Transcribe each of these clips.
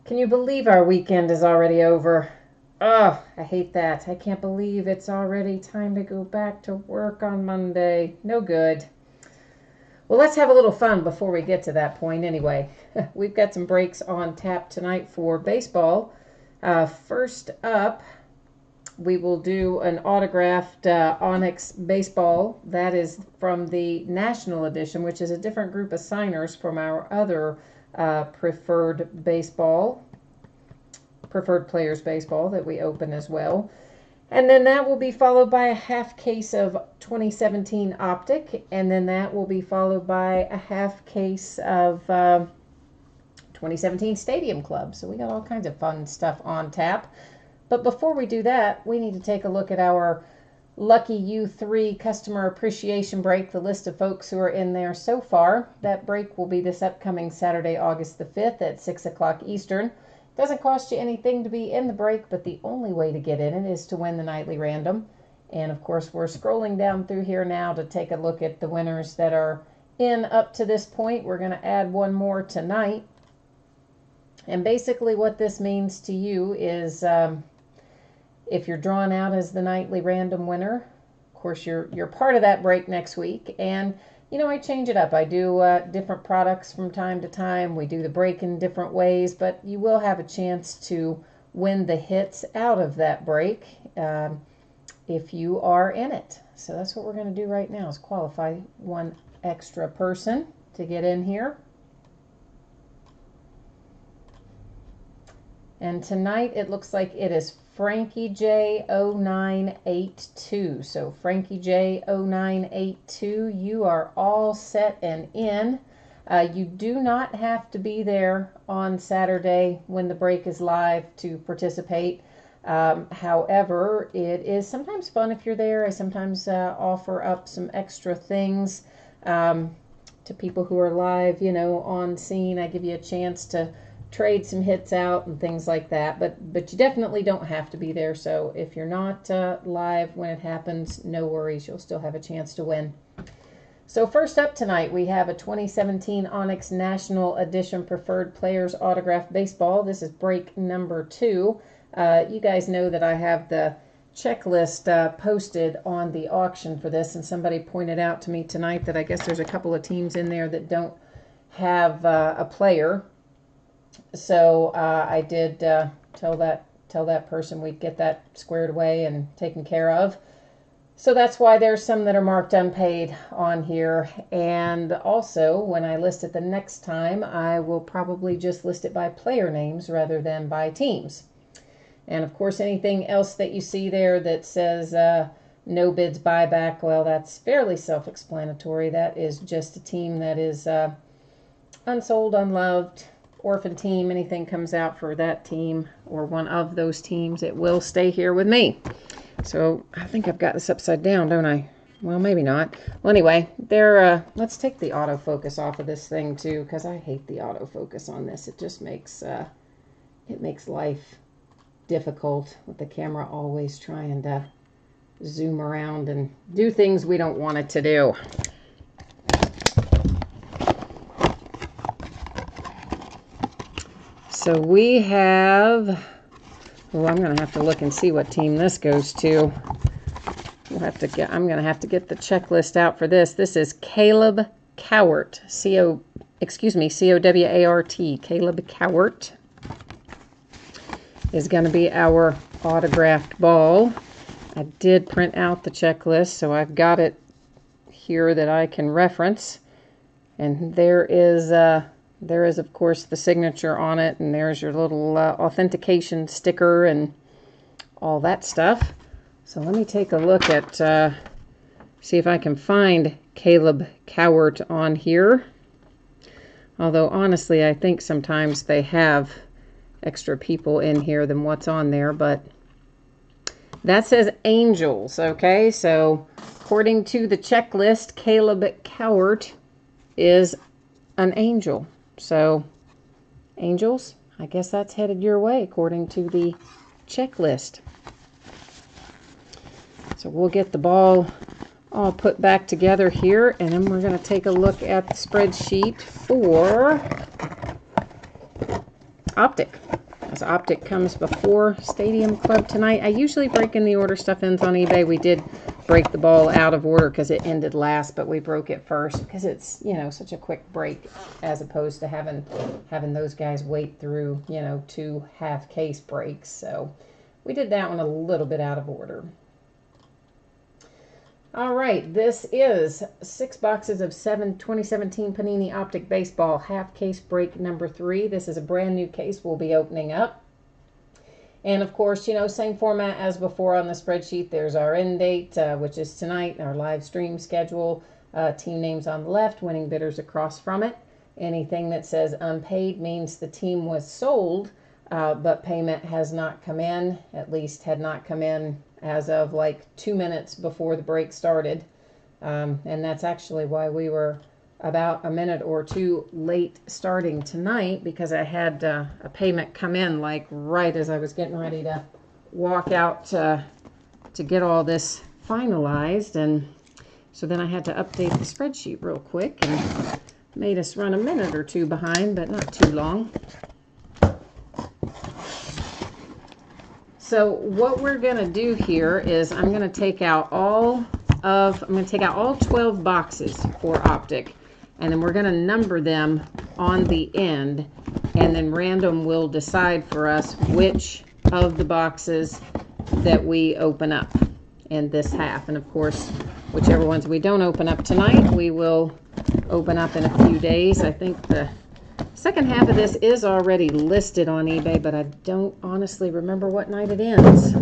Can you believe our weekend is already over? Oh, I hate that. I can't believe it's already time to go back to work on Monday. No good. Well, let's have a little fun before we get to that point anyway. We've got some breaks on tap tonight for baseball. First up, we will do an autographed Onyx baseball. That is from the National Edition, which is a different group of signers from our other preferred players baseball that we open as well. And then that will be followed by a half case of 2017 Optic, and then that will be followed by a half case of 2017 Stadium Club. So we got all kinds of fun stuff on tap. But before we do that, we need to take a look at our Lucky U3 Customer Appreciation Break, the list of folks who are in there so far. That break will be this upcoming Saturday, August the 5th at 6 o'clock Eastern. Doesn't cost you anything to be in the break, but the only way to get in it is to win the nightly random. And of course, we're scrolling down through here now to take a look at the winners that are in up to this point. We're going to add one more tonight. And basically what this means to you is if you're drawn out as the nightly random winner, of course, you're part of that break next week. And you know, I change it up. I do different products from time to time. We do the break in different ways, but you will have a chance to win the hits out of that break if you are in it. So that's what we're going to do right now is qualify one extra person to get in here. And tonight it looks like it is Frankie J 0982. So Frankie J 0982, you are all set and in. You do not have to be there on Saturday when the break is live to participate. However, it is sometimes fun if you're there. I sometimes offer up some extra things to people who are live, you know, on scene. I give you a chance to trade some hits out and things like that, but you definitely don't have to be there. So if you're not live when it happens, no worries, you'll still have a chance to win. So first up tonight, we have a 2017 Onyx National Edition Preferred Players Autographed Baseball. This is break number 2. You guys know that I have the checklist posted on the auction for this, and somebody pointed out to me tonight that I guess there's a couple of teams in there that don't have a player. So I did tell that person we'd get that squared away and taken care of. So that's why there's some that are marked unpaid on here. And also, when I list it the next time, I will probably just list it by player names rather than by teams. And of course, anything else that you see there that says no bids buyback, well, that's fairly self-explanatory. That is just a team that is unsold, unloved, orphan team. Anything comes out for that team or one of those teams, it will stay here with me. So I think I've got this upside down, don't I? Well, maybe not. Well, anyway, let's take the autofocus off of this thing too, because I hate the autofocus on this. It just makes life difficult with the camera always trying to zoom around and do things we don't want it to do. So we have, well, I'm going to have to look and see what team this goes to. I'm going to have to get the checklist out for this. This is Caleb Cowart, C-O-W-A-R-T. Caleb Cowart is going to be our autographed ball. I did print out the checklist, so I've got it here that I can reference. And there is, of course, the signature on it, and there's your little authentication sticker and all that stuff. So let me take a look at, see if I can find Caleb Cowart on here. Although, honestly, I think sometimes they have extra people in here than what's on there, but that says Angels, okay? So, according to the checklist, Caleb Cowart is an Angel. So, Angels, I guess that's headed your way according to the checklist. So we'll get the ball all put back together here, and then we're going to take a look at the spreadsheet for Optic. As Optic comes before Stadium Club tonight. I usually break in the order stuff ends on eBay. We did break the ball out of order because it ended last, but we broke it first because it's, you know, such a quick break as opposed to having those guys wait through, you know, 2 half case breaks. So we did that one a little bit out of order. All right, this is 6 boxes of 2017 Panini Optic Baseball half case break number 3. This is a brand new case we'll be opening up. And of course, you know, same format as before on the spreadsheet. There's our end date, which is tonight, our live stream schedule, team names on the left, winning bidders across from it. Anything that says unpaid means the team was sold, but payment has not come in, at least had not come in as of like 2 minutes before the break started. And that's actually why we were about a minute or 2 late starting tonight, because I had a payment come in like right as I was getting ready to walk out to get all this finalized. And so then I had to update the spreadsheet real quick and made us run a minute or 2 behind, but not too long. So what we're going to do here is I'm going to take out all 12 boxes for Optic, and then we're going to number them on the end, and then random will decide for us which of the boxes that we open up in this half. And of course, whichever ones we don't open up tonight, we will open up in a few days. I think the second half of this is already listed on eBay, but I don't honestly remember what night it ends.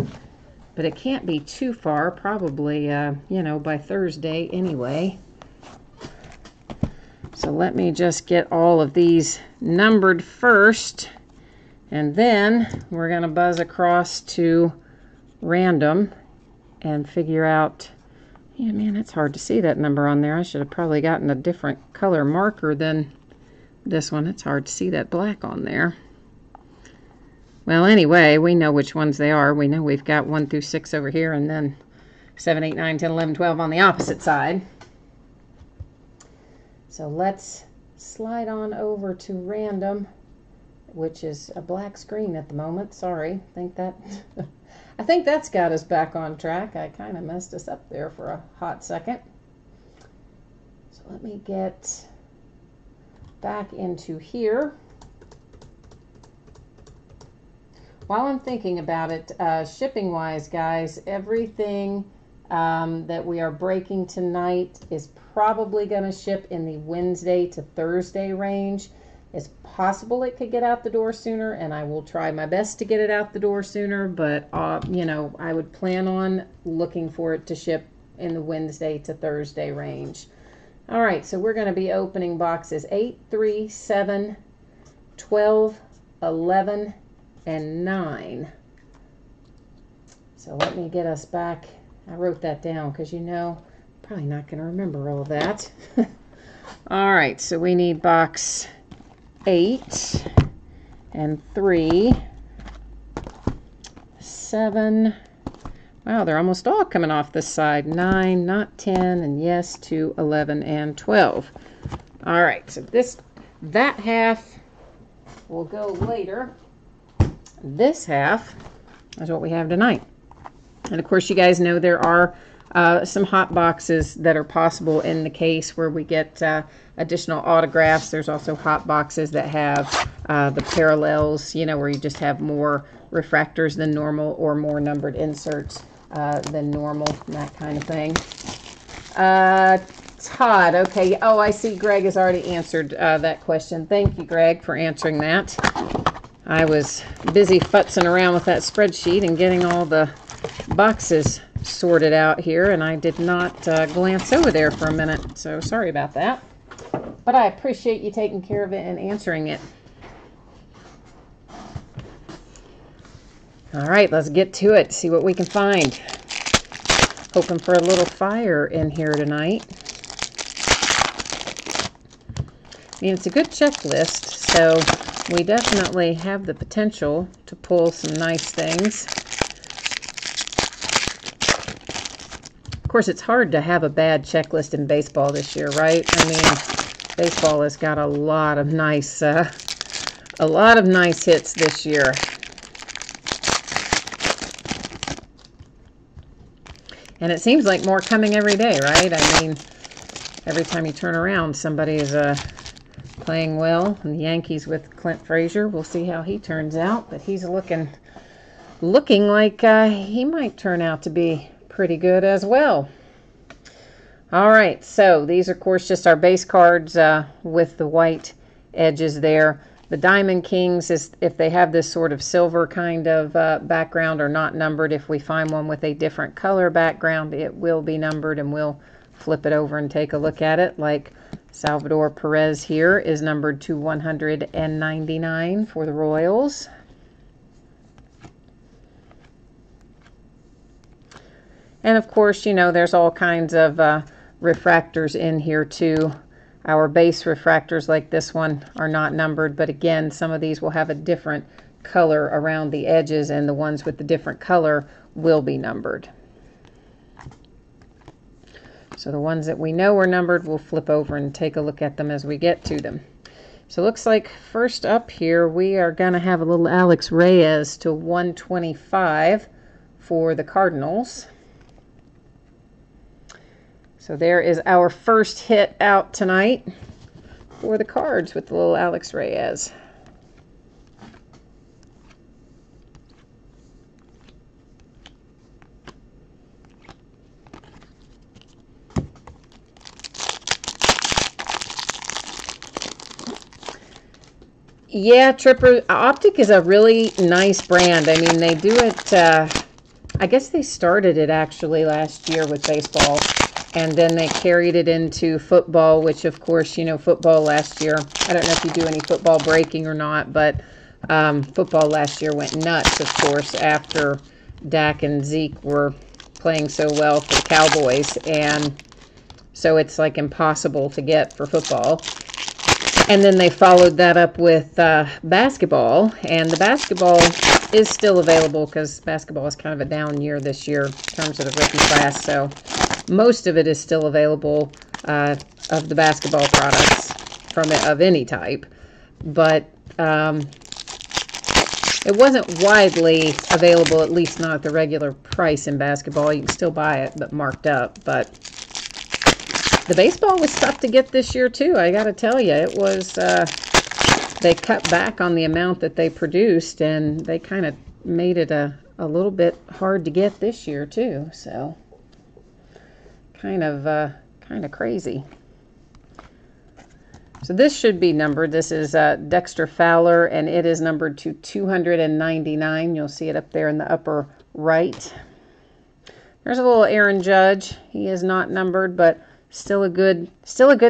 But it can't be too far, probably, you know, by Thursday anyway. So let me just get all of these numbered first, and then we're going to buzz across to random and figure out, yeah, man, it's hard to see that number on there. I should have probably gotten a different color marker than this one. It's hard to see that black on there. Well, anyway, we know which ones they are. We know we've got 1 through 6 over here, and then 7, 8, 9, 10, 11, 12 on the opposite side. So let's slide on over to random, which is a black screen at the moment. Sorry, I think that's got us back on track. I kind of messed us up there for a hot second. So let me get back into here. While I'm thinking about it, shipping wise, guys, everything that we are breaking tonight is probably going to ship in the Wednesday to Thursday range. It's possible it could get out the door sooner, and I will try my best to get it out the door sooner, but you know, I would plan on looking for it to ship in the Wednesday to Thursday range. All right, so we're going to be opening boxes 8, 3, 7, 12, 11, and 9. So let me get us back. I wrote that down because, you know, probably not going to remember all that. All right, so we need box 8 and 3, 7. Wow, they're almost all coming off this side. 9, not 10, and yes to 11 and 12. All right, so that half will go later. This half is what we have tonight. And of course, you guys know there are some hot boxes that are possible in the case where we get additional autographs. There's also hot boxes that have the parallels, you know, where you just have more refractors than normal or more numbered inserts than normal, that kind of thing. Todd, okay. Oh, I see Greg has already answered that question. Thank you, Greg, for answering that. I was busy futzing around with that spreadsheet and getting all the boxes sorted out here, and I did not glance over there for a minute, so sorry about that. But I appreciate you taking care of it and answering it. All right, let's get to it, see what we can find. Hoping for a little fire in here tonight. I mean, it's a good checklist, so we definitely have the potential to pull some nice things. Of course, it's hard to have a bad checklist in baseball this year, right? I mean, baseball has got a lot of nice A lot of nice hits this year. And it seems like more coming every day, right? I mean, every time you turn around, somebody is playing well. And the Yankees with Clint Frazier, we'll see how he turns out. But he's looking like he might turn out to be pretty good as well. All right, so these are, of course, just our base cards with the white edges there. The Diamond Kings, is if they have this sort of silver kind of background, are not numbered. If we find one with a different color background, it will be numbered, and we'll flip it over and take a look at it. Like Salvador Perez here is numbered to 199 for the Royals. And of course, you know, there's all kinds of refractors in here too. Our base refractors like this one are not numbered, but again, some of these will have a different color around the edges, and the ones with the different color will be numbered. So the ones that we know are numbered, we'll flip over and take a look at them as we get to them. So it looks like first up here, we are going to have a little Alex Reyes to 125 for the Cardinals. So there is our first hit out tonight for the Cards with the little Alex Reyes. Yeah, Tripper, Optic is a really nice brand. I mean, they do it, I guess they started it actually last year with baseball. And then they carried it into football, which, of course, you know, football last year, I don't know if you do any football breaking or not, but football last year went nuts, of course, after Dak and Zeke were playing so well for the Cowboys. And so it's like impossible to get for football. And then they followed that up with basketball. And the basketball is still available because basketball is kind of a down year this year in terms of the rookie class. So most of it is still available of the basketball products of any type, but it wasn't widely available, at least not at the regular price in basketball. You can still buy it, but marked up. But the baseball was tough to get this year too. I got to tell you, it was. They cut back on the amount that they produced, and they kind of made it a little bit hard to get this year too. So. Kind of crazy. So this should be numbered. This is Dexter Fowler, and it is numbered to 299. You'll see it up there in the upper right. There's a little Aaron Judge. He is not numbered, but still a good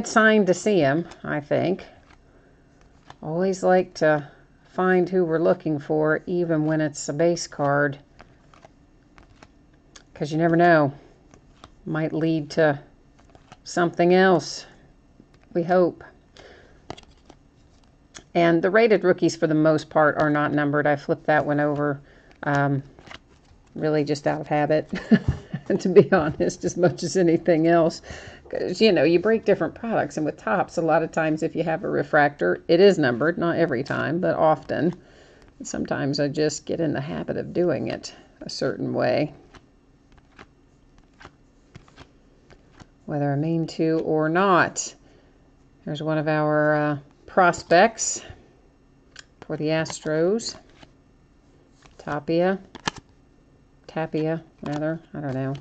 sign to see him, I think. Always like to find who we're looking for, even when it's a base card, because you never know. Might lead to something else, we hope. And the rated rookies, for the most part, are not numbered. I flipped that one over really just out of habit, to be honest, as much as anything else. Because, you know, you break different products, and with tops, a lot of times if you have a refractor, it is numbered. Not every time, but often. Sometimes I just get in the habit of doing it a certain way, whether I mean to or not. There's one of our prospects for the Astros. Tapia, rather. I don't know.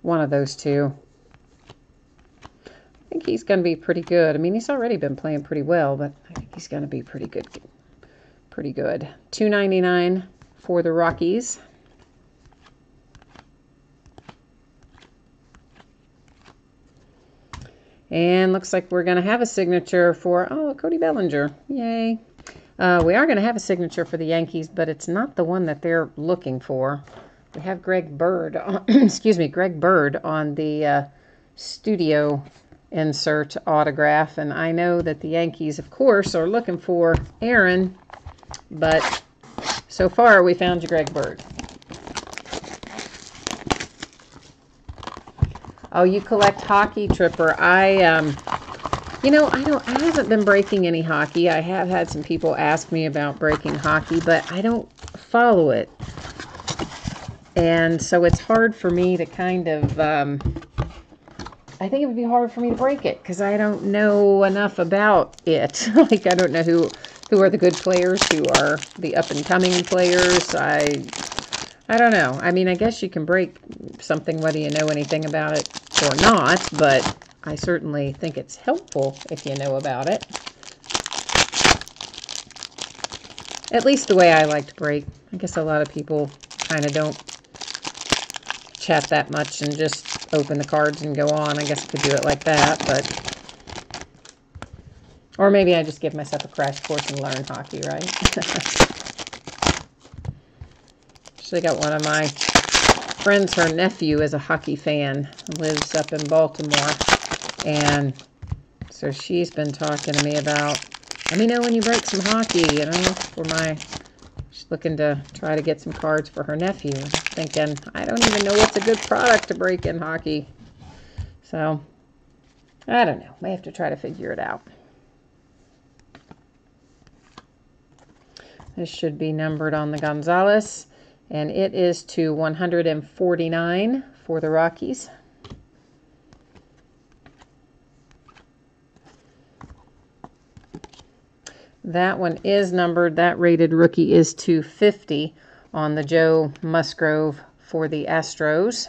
One of those two. I think he's going to be pretty good. I mean, he's already been playing pretty well, but I think he's going to be pretty good. Pretty good. $2.99 for the Rockies. And looks like we're going to have a signature for, Cody Bellinger. Yay. We are going to have a signature for the Yankees, but it's not the one that they're looking for. We have Greg Bird, Greg Bird on the studio insert autograph. And I know that the Yankees, of course, are looking for Aaron, but so far we found you Greg Bird. Oh, you collect hockey, Tripper. You know, I haven't been breaking any hockey. I have had some people ask me about breaking hockey, but I don't follow it. And so it's hard for me to kind of, I think it would be hard for me to break it because I don't know enough about it. Like, I don't know who are the good players, who are the up-and-coming players. I don't know. I mean, I guess you can break something whether you know anything about it or not, but I certainly think it's helpful if you know about it. At least the way I like to break. I guess a lot of people kind of don't chat that much and just open the cards and go on. I guess I could do it like that, but... Or maybe I just give myself a crash course and learn hockey, right? Actually got one of my friends, her nephew is a hockey fan, lives up in Baltimore, and so she's been talking to me about, let me know when you break some hockey, you know, for she's looking to try to get some cards for her nephew. I'm thinking, I don't even know what's a good product to break in hockey. So, I don't know. May have to try to figure it out. This should be numbered on the Gonzalez, and it is to 149 for the Rockies. That one is numbered. That rated rookie is 250 on the Joe Musgrove for the Astros.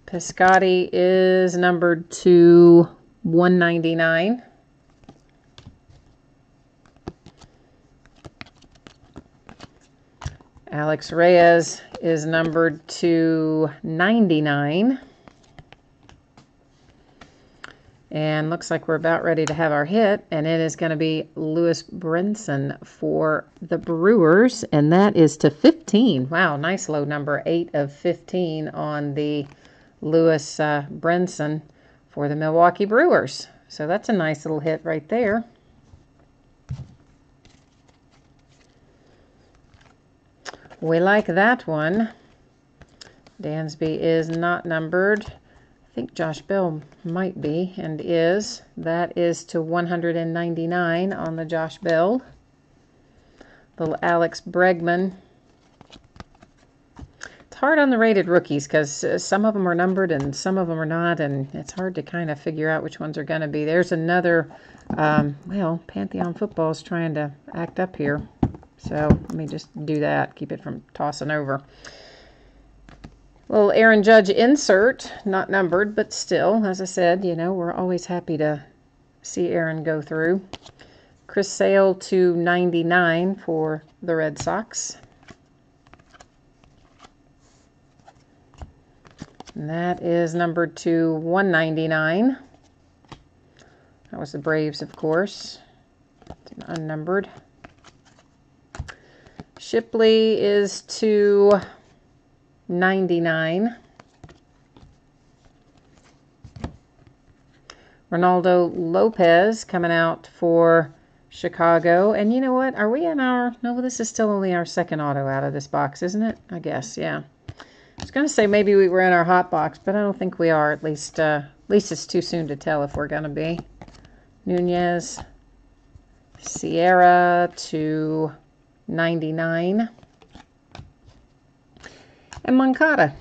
Piscotty is numbered to 199. Alex Reyes is numbered to 99. And looks like we're about ready to have our hit, and it is going to be Lewis Brinson for the Brewers, and that is to 15. Wow, nice low number, 8 of 15 on the Lewis Brinson for the Milwaukee Brewers. So that's a nice little hit right there. We like that one. Dansby is not numbered. I think Josh Bell might be and is. That is to 199 on the Josh Bell. Little Alex Bregman. It's hard on the rated rookies because some of them are numbered and some of them are not, and it's hard to kind of figure out which ones are going to be. There's another, well, Pantheon Football is trying to act up here. So let me just do that, keep it from tossing over. Little Aaron Judge insert, not numbered, but still, as I said, you know, we're always happy to see Aaron go through. Chris Sale to 99 for the Red Sox. And that is numbered to 199. That was the Braves, of course. It's an unnumbered. Shipley is to 99. Ronaldo Lopez coming out for Chicago. And you know what? Are we in our... No, this is still only our second auto out of this box, isn't it? I guess, yeah. I was going to say maybe we were in our hot box, but I don't think we are. At least it's too soon to tell if we're going to be. Nunez. Sierra to 99. And Moncada.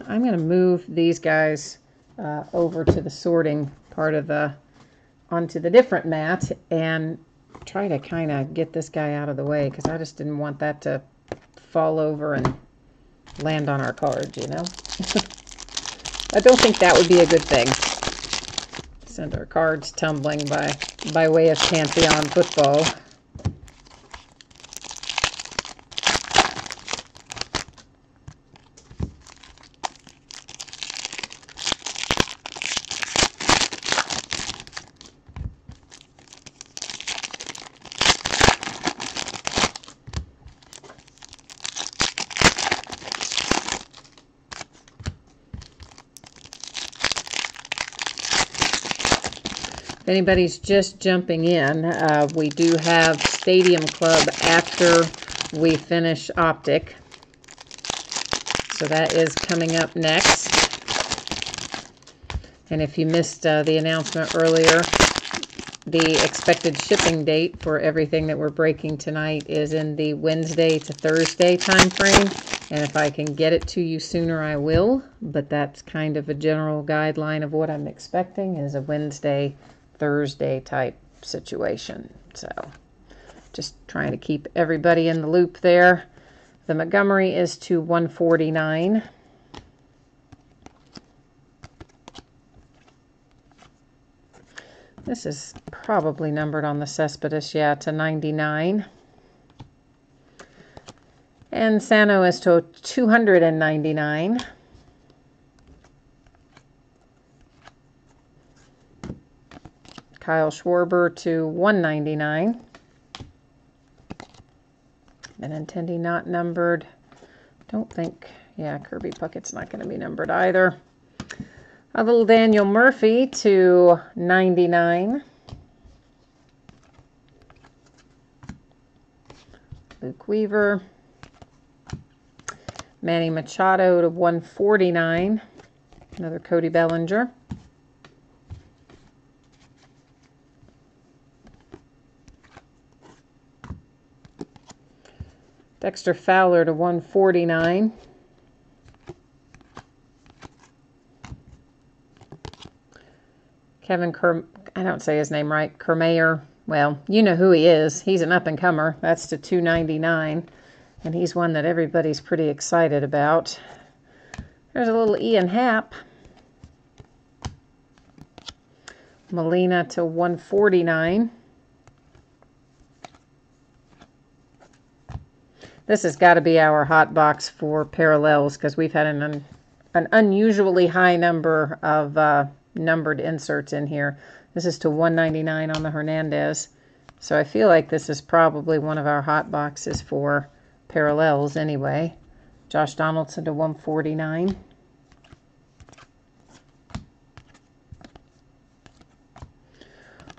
I'm going to move these guys over to the sorting part of onto the different mat and try to kind of get this guy out of the way because I just didn't want that to fall over and land on our cards, you know. I don't think that would be a good thing. Send our cards tumbling by way of Pantheon Football. If anybody's just jumping in, we do have Stadium Club after we finish Optic. So that is coming up next. And if you missed the announcement earlier, the expected shipping date for everything that we're breaking tonight is in the Wednesday to Thursday time frame. And if I can get it to you sooner, I will. But that's kind of a general guideline of what I'm expecting, is a Wednesday, Thursday type situation. So just trying to keep everybody in the loop there. The Montgomery is to 149. This is probably numbered on the Cespedes, yeah, to 99. And Sano is to 299. Kyle Schwarber to 199. Benintendi not numbered. Don't think, yeah, Kirby Puckett's not going to be numbered either. A little Daniel Murphy to 99. Luke Weaver. Manny Machado to 149. Another Cody Bellinger. Dexter Fowler to 149. Kevin I don't say his name right, Kiermaier. Well, you know who he is. He's an up-and-comer. That's to 299. And he's one that everybody's pretty excited about. There's a little Ian Happ. Molina to 149. This has got to be our hot box for parallels, because we've had an unusually high number of numbered inserts in here. This is to 199 on the Hernandez. So I feel like this is probably one of our hot boxes for parallels anyway. Josh Donaldson to 149.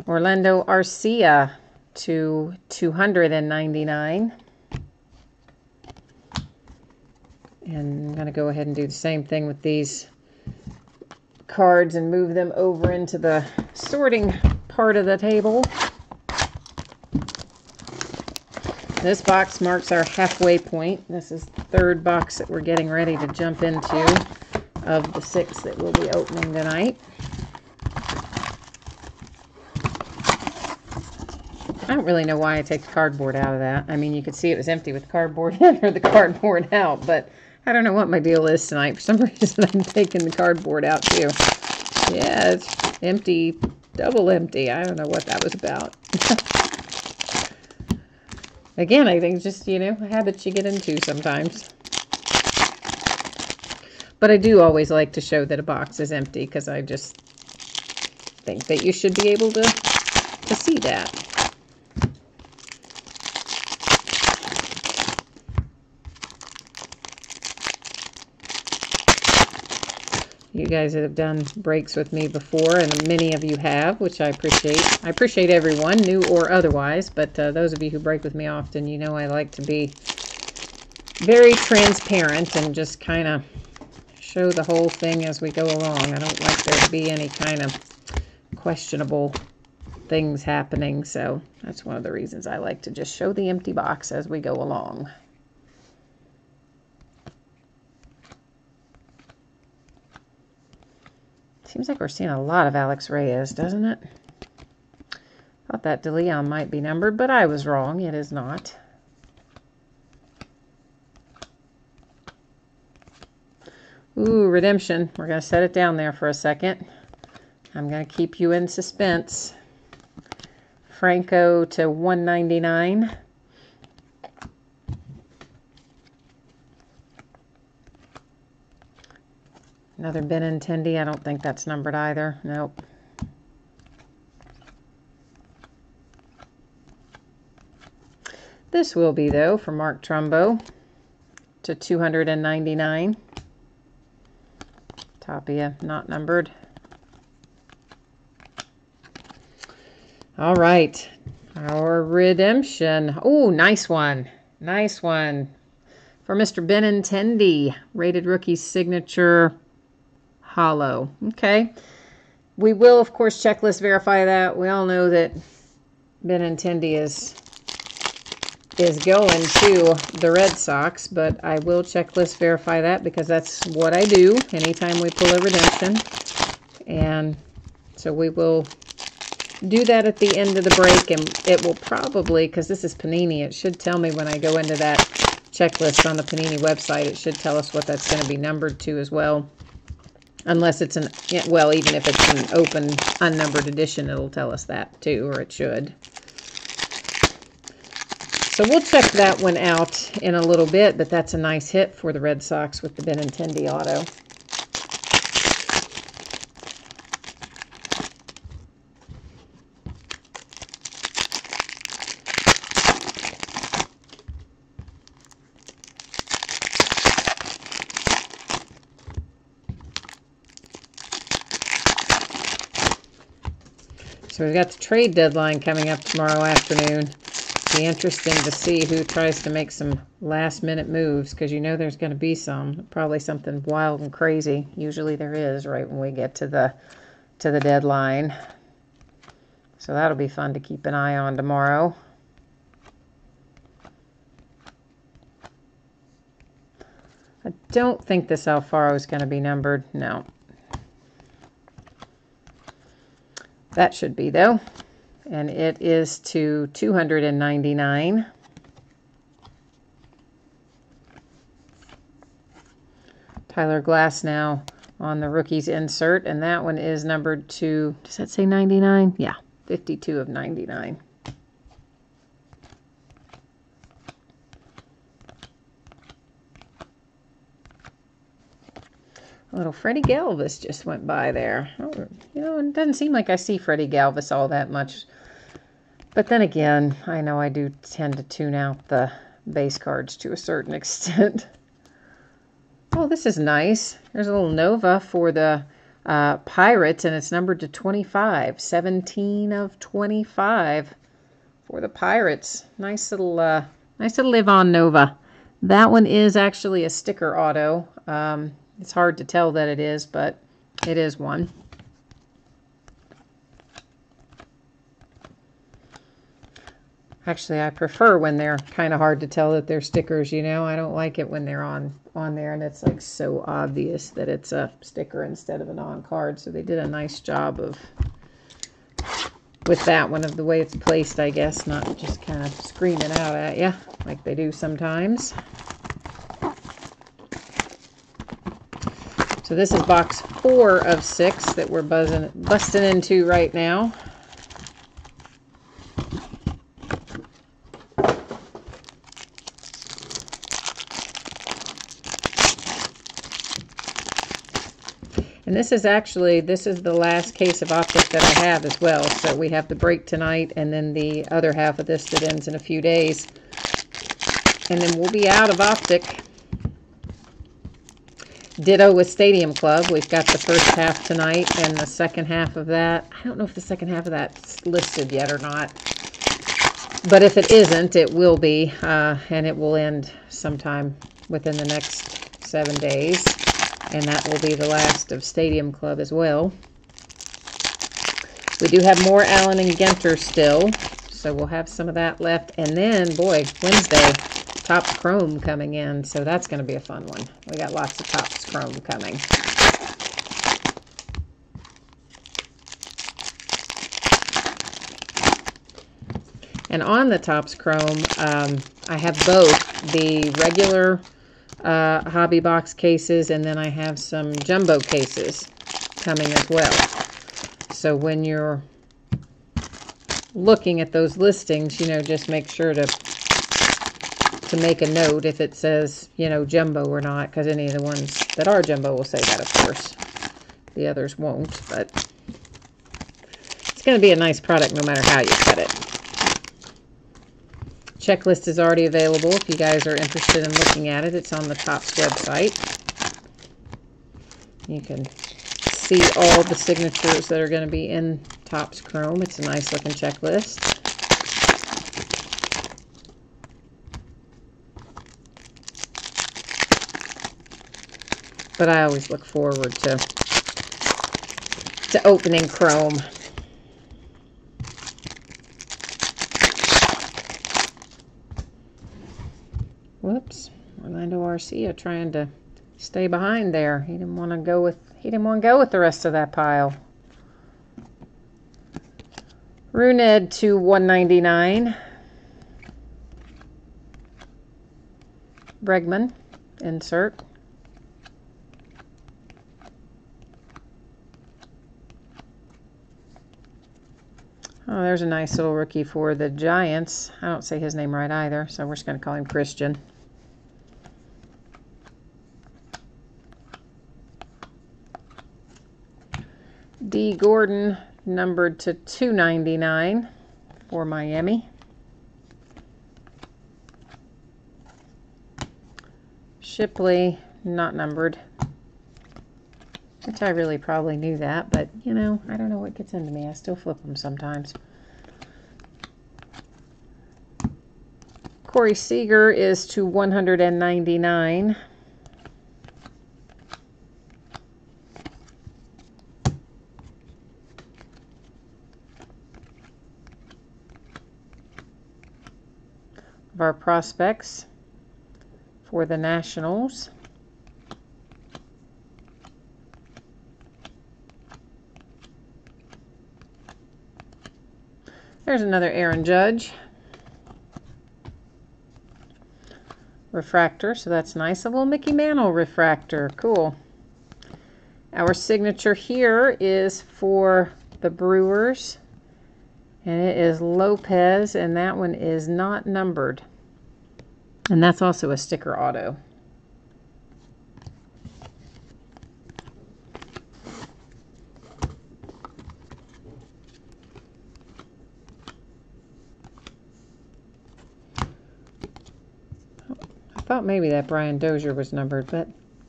Orlando Arcia to 299. And I'm going to go ahead and do the same thing with these cards and move them over into the sorting part of the table. This box marks our halfway point. This is the third box that we're getting ready to jump into of the 6 that we'll be opening tonight. I don't really know why I take the cardboard out of that. I mean, you could see it was empty with cardboard in or the cardboard out, but I don't know what my deal is tonight. For some reason, I'm taking the cardboard out too. Yeah, it's empty, double empty. I don't know what that was about. Again, I think it's just, you know, habits you get into sometimes. But I do always like to show that a box is empty, because I just think that you should be able to see that. You guys that have done breaks with me before, and many of you have, which I appreciate. I appreciate everyone, new or otherwise, but those of you who break with me often, you know I like to be very transparent and just kind of show the whole thing as we go along. I don't like there to be any kind of questionable things happening, so that's one of the reasons I like to just show the empty box as we go along. Seems like we're seeing a lot of Alex Reyes, doesn't it? Thought that DeLeon might be numbered, but I was wrong. It is not. Ooh, redemption. We're going to set it down there for a second. I'm going to keep you in suspense. Franco to 199. Another Benintendi. I don't think that's numbered either. Nope. This will be, though, for Mark Trumbo to 299. Tapia, not numbered. All right. Our redemption. Oh, nice one. Nice one. For Mr. Benintendi. Rated Rookie Signature Hollow. Okay. we will, of course, checklist verify that. We all know that Benintendi is going to the Red Sox, but I will checklist verify that because that's what I do anytime we pull a redemption. And so we will do that at the end of the break, and it will probably, because this is Panini, it should tell me when I go into that checklist on the Panini website, it should tell us what that's going to be numbered to as well. Unless it's well, even if it's an open, unnumbered edition, it'll tell us that too, or it should. So we'll check that one out in a little bit, but that's a nice hit for the Red Sox with the Benintendi auto. So we've got the trade deadline coming up tomorrow afternoon. Be interesting to see who tries to make some last-minute moves, because you know there's going to be some, probably something wild and crazy. Usually there is right when we get to the deadline. So that'll be fun to keep an eye on tomorrow. I don't think this Alfaro is going to be numbered. No. That should be, though. And it is to 299. Tyler Glasnow on the rookies insert, and that one is numbered to, does that say 99? Yeah, 52 of 99. A little Freddie Galvis just went by there. Oh, you know, it doesn't seem like I see Freddie Galvis all that much. But then again, I know I do tend to tune out the base cards to a certain extent. Oh, this is nice. There's a little Nova for the Pirates, and it's numbered to 25. 17 of 25 for the Pirates. Nice little live-on Nova. That one is actually a sticker auto. It's hard to tell that it is, but it is one. Actually, I prefer when they're kind of hard to tell that they're stickers, you know. I don't like it when they're on there and it's like so obvious that it's a sticker instead of an on-card. So they did a nice job with that one, of the way it's placed, I guess, not just kind of screaming out at you like they do sometimes. So this is box 4 of 6 that we're busting into right now. And this is the last case of Optic that I have as well. So we have the break tonight, and then the other half of this that ends in a few days. And then we'll be out of Optic. Ditto with Stadium Club. We've got the first half tonight and the second half of that. I don't know if the second half of that's listed yet or not. But if it isn't, it will be. And it will end sometime within the next 7 days. And that will be the last of Stadium Club as well. We do have more Allen and Ginter still. So we'll have some of that left. And then, boy, Wednesday, Topps Chrome coming in, so that's going to be a fun one. We got lots of Topps Chrome coming. And on the Topps Chrome, I have both the regular hobby box cases, and then I have some jumbo cases coming as well. So when you're looking at those listings, you know, just make sure to make a note if it says, you know, jumbo or not, because any of the ones that are jumbo will say that, of course. The others won't, but it's going to be a nice product no matter how you cut it. Checklist is already available if you guys are interested in looking at it. It's on the Topps website. You can see all the signatures that are going to be in Topps Chrome. It's a nice looking checklist. But I always look forward to to opening chrome. Whoops, Orlando Arcia trying to stay behind there. He didn't want to go with the rest of that pile. Runed to 199. Bregman, insert. Oh, there's a nice little rookie for the Giants. I don't say his name right either, so we're just going to call him Christian. D. Gordon, numbered to 299 for Miami. Shipley, not numbered. Which I really probably knew that, but, you know, I don't know what gets into me. I still flip them sometimes. Corey Seager is to 199. Of our prospects for the Nationals. There's another Aaron Judge. Refractor, so that's nice. A little Mickey Mantle refractor. Cool. Our signature here is for the Brewers. And it is Lopez, and that one is not numbered. And that's also a sticker auto. I thought maybe that Brian Dozier was numbered, but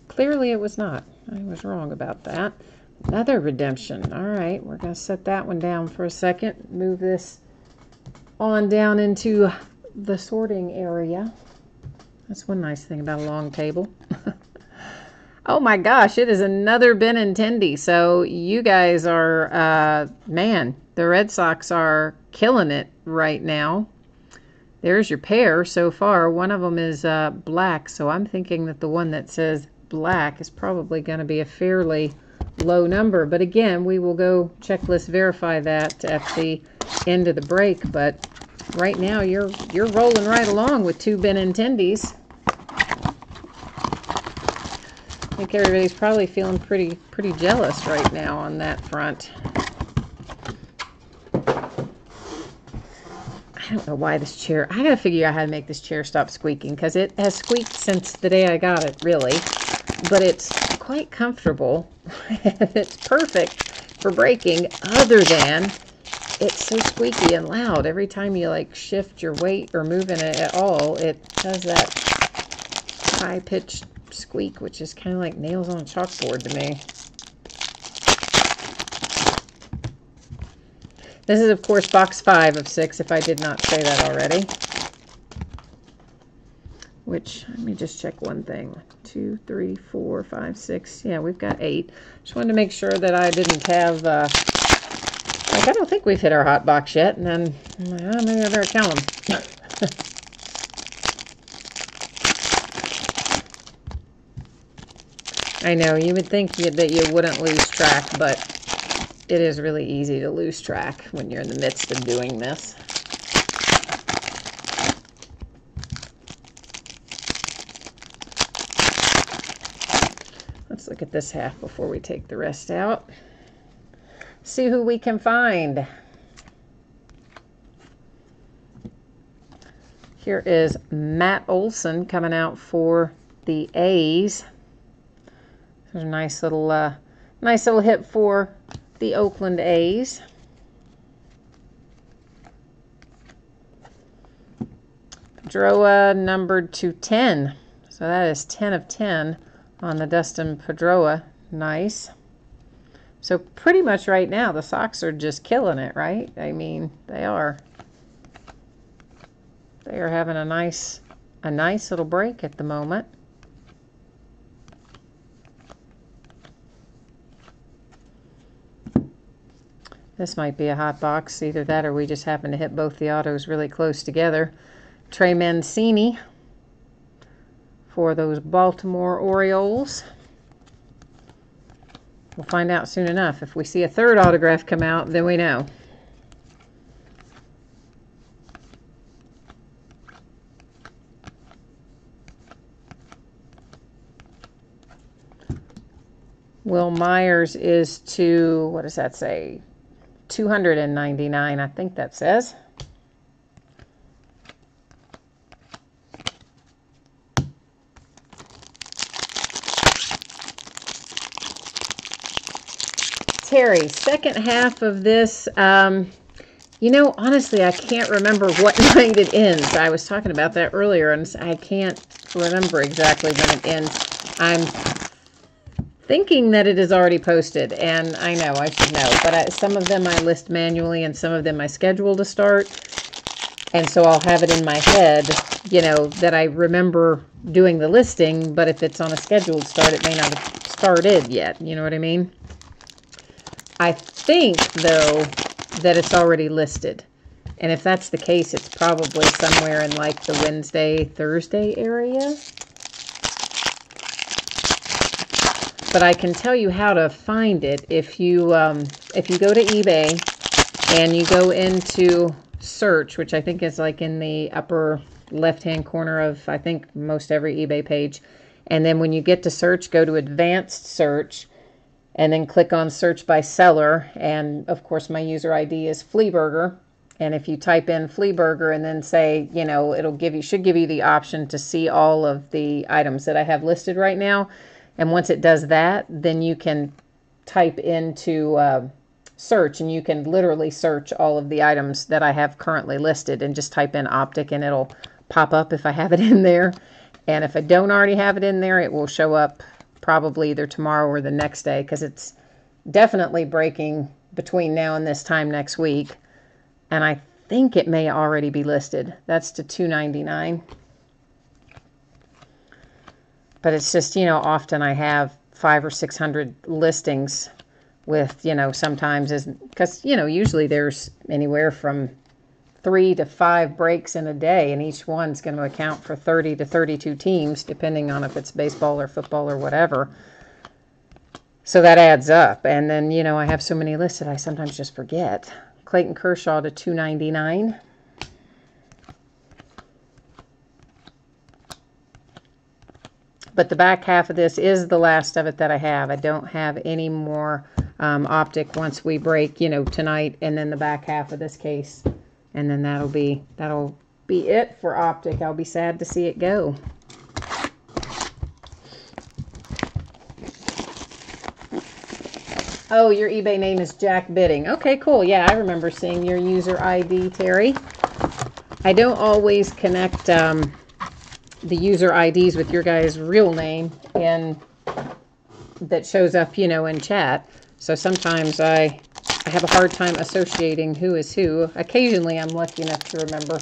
clearly it was not. I was wrong about that. Another redemption. All right, we're going to set that one down for a second. Move this on down into the sorting area. That's one nice thing about a long table. Oh my gosh, it is another Benintendi. So you guys are, man, the Red Sox are killing it right now. There's your pair so far. One of them is black, so I'm thinking that the one that says black is probably going to be a fairly low number. But again, we will go checklist verify that at the end of the break. But right now, you're rolling right along with two Benintendis. I think everybody's probably feeling pretty jealous right now on that front. I don't know why this chair, I gotta figure out how to make this chair stop squeaking, because it has squeaked since the day I got it, really. But it's quite comfortable. It's perfect for breaking, other than it's so squeaky and loud. Every time you like shift your weight or move in it at all, it does that high-pitched squeak, which is kind of like nails on a chalkboard to me. This is, of course, box 5 of 6, if I did not say that already. Which, let me just check one thing. 2, 3, 4, 5, 6. Yeah, we've got 8. Just wanted to make sure that I didn't have, like, I don't think we've hit our hot box yet. And then, I'm like, oh, maybe I better count them. I know, you would think that you wouldn't lose track, but it is really easy to lose track when you're in the midst of doing this. Let's look at this half before we take the rest out. See who we can find. Here is Matt Olson coming out for the A's. There's a nice little hit for the Oakland A's. Pedroia numbered to 10. So that is 10 of 10 on the Dustin Pedroia. Nice. So pretty much right now the Sox are just killing it, right? I mean, they are. They are having a nice little break at the moment. This might be a hot box. Either that or we just happen to hit both the autos really close together. Trey Mancini for those Baltimore Orioles. We'll find out soon enough. If we see a third autograph come out, then we know. Will Myers is to, what does that say? 299, I think that says. Terry, second half of this, you know, honestly, I can't remember what night it ends. I was talking about that earlier, and I can't remember exactly when it ends. I'm thinking that it is already posted, and I know, I should know, but some of them I list manually, and some of them I schedule to start, and so I'll have it in my head, you know, that I remember doing the listing, but if it's on a scheduled start, it may not have started yet, you know what I mean? I think, though, that it's already listed. And if that's the case, it's probably somewhere in like the Wednesday, Thursday area. But I can tell you how to find it if you go to eBay and you go into search, which I think is like in the upper left-hand corner of, I think, most every eBay page. And then when you get to search, go to advanced search. And then click on search by seller, and of course my user ID is Fleaburger. And if you type in Fleaburger and then say, you know, should give you the option to see all of the items that I have listed right now. And once it does that, then you can type into search, and you can literally search all of the items that I have currently listed, and just type in Optic and it'll pop up if I have it in there. And if I don't already have it in there, it will show up probably either tomorrow or the next day, because it's definitely breaking between now and this time next week. And I think it may already be listed. That's to $299. But it's just, you know, often I have 500 or 600 listings with, you know, sometimes, because, you know, usually there's anywhere from 3 to 5 breaks in a day, and each one's going to account for 30 to 32 teams, depending on if it's baseball or football or whatever. So that adds up. And then, you know, I have so many listed, I sometimes just forget. Clayton Kershaw to $299. But the back half of this is the last of it that I have. I don't have any more Optic once we break, you know, tonight, and then the back half of this case. And then that'll be it for Optic. I'll be sad to see it go. Oh, your eBay name is Jack Bidding. Okay, cool. Yeah, I remember seeing your user ID, Terry. I don't always connect the user IDs with your guys' real name, and that shows up, you know, in chat. So sometimes I have a hard time associating who is who. Occasionally I'm lucky enough to remember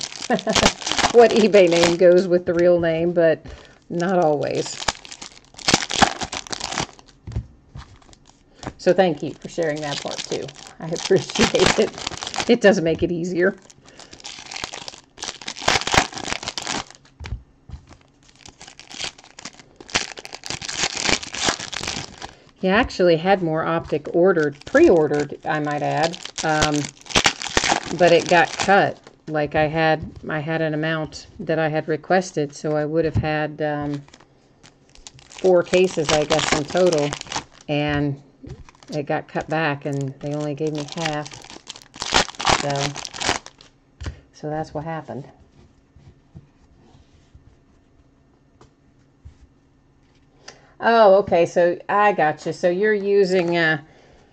what eBay name goes with the real name, but not always. So thank you for sharing that part too. I appreciate it. It does make it easier. Yeah, I actually had more Optic pre-ordered, I might add, but it got cut. Like I had an amount that I had requested, so I would have had 4 cases, I guess, in total, and it got cut back, and they only gave me half. So that's what happened. Oh, okay, so I got you. So you're using,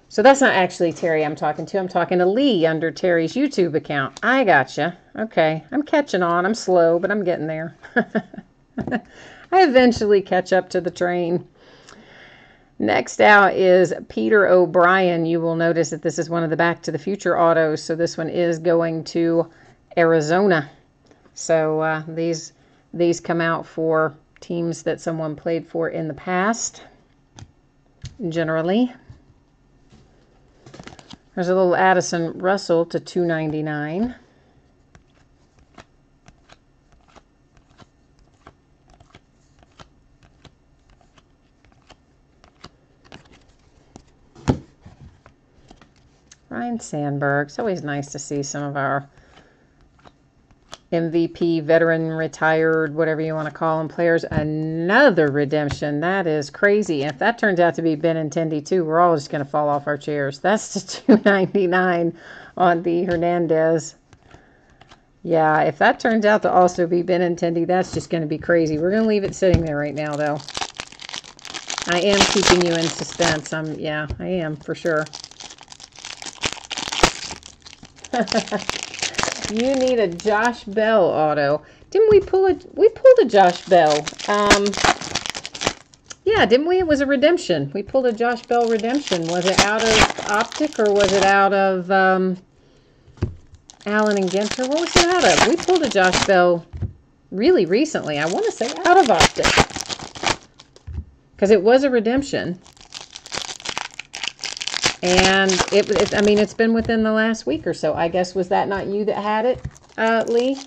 so that's not actually Terry I'm talking to. I'm talking to Lee under Terry's YouTube account. I got you. Okay, I'm catching on. I'm slow, but I'm getting there. I eventually catch up to the train. Next out is Peter O'Brien. You will notice that this is one of the Back to the Future autos, so this one is going to Arizona. So these come out for teams that someone played for in the past, generally. There's a little Addison Russell to $2.99. Ryne Sandberg. It's always nice to see some of our MVP, veteran, retired, whatever you want to call them, players. Another redemption. That is crazy. If that turns out to be Benintendi too, we're all just going to fall off our chairs. That's the $2.99 on the Hernandez. Yeah, if that turns out to also be Benintendi, that's just going to be crazy. We're going to leave it sitting there right now, though. I am keeping you in suspense. Yeah, I am for sure. You need a Josh Bell auto. Didn't we pull it? We pulled a Josh Bell. Yeah, didn't we? It was a redemption. We pulled a Josh Bell redemption. Was it out of Optic or was it out of Allen and Ginter? What was it out of? We pulled a Josh Bell really recently. I want to say out of Optic. Because it was a redemption. And I mean, it's been within the last week or so. I guess, was that not you that had it, Lee?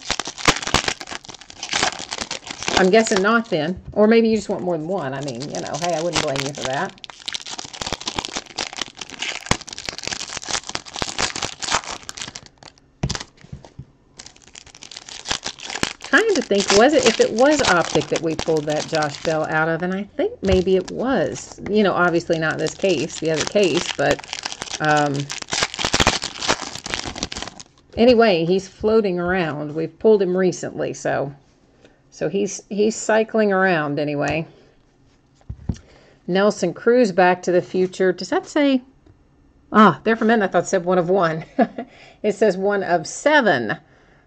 I'm guessing not then. Or maybe you just want more than one. I mean, you know, hey, I wouldn't blame you for that. Trying to think, was it, if it was Optic that we pulled that Josh Bell out of, and I think maybe it was. You know, obviously not this case, the other case, but anyway, he's floating around. We've pulled him recently, so he's cycling around anyway. Nelson Cruz, Back to the Future. Does that say? Ah, there for a minute I thought it said 1 of 1. It says 1 of 7.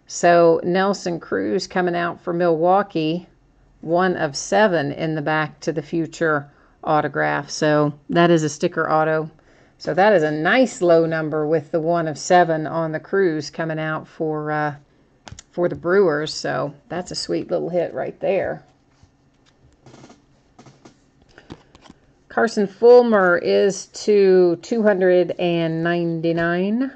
So Nelson Cruz coming out for Milwaukee, 1 of 7 in the Back to the Future autograph. So that is a sticker auto. So that is a nice low number with the 1 of 7 on the Cruz coming out for the Brewers. So that's a sweet little hit right there. Carson Fulmer is to $299.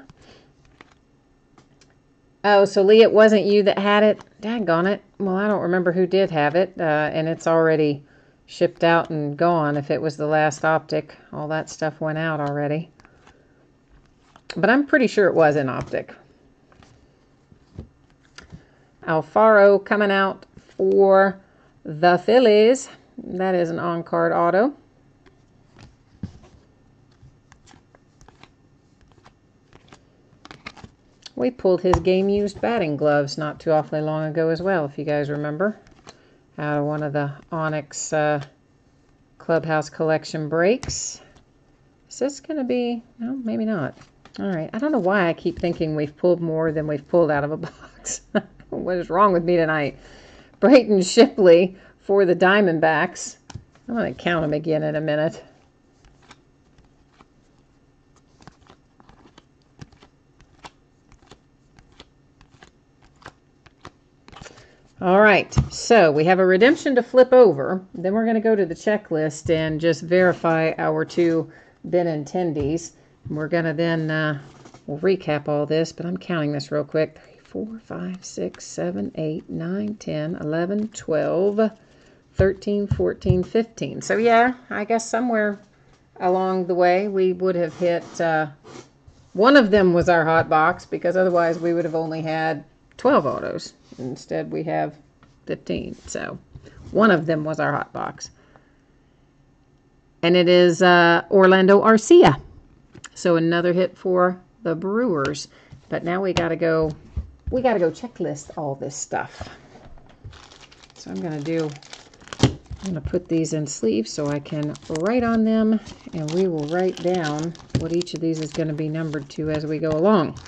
Oh, so Lee, it wasn't you that had it? Daggone it. Well, I don't remember who did have it, and it's already shipped out and gone. If it was the last Optic, all that stuff went out already. But I'm pretty sure it was an Optic. Alfaro coming out for the Phillies. That is an on-card auto. We pulled his game-used batting gloves not too awfully long ago as well, if you guys remember. Out of one of the Onyx Clubhouse Collection breaks. Is this going to be... No, maybe not. All right. I don't know why I keep thinking we've pulled more than we've pulled out of a box. What is wrong with me tonight? Brayton Shipley for the Diamondbacks. I'm going to count them again in a minute. All right, so we have a redemption to flip over. Then we're going to go to the checklist and just verify our 2 Benintendis. We're going to then we'll recap all this, but I'm counting this real quick. 3, 4, 5, 6, 7, 8, 9, 10, 11, 12, 13, 14, 15. So yeah, I guess somewhere along the way we would have hit, one of them was our hot box, because otherwise we would have only had 12 autos. Instead, we have 15. So, one of them was our hot box. And it is Orlando Arcia. So, another hit for the Brewers. But now we got to go checklist all this stuff. So, I'm going to put these in sleeves so I can write on them. And we will write down what each of these is going to be numbered to as we go along.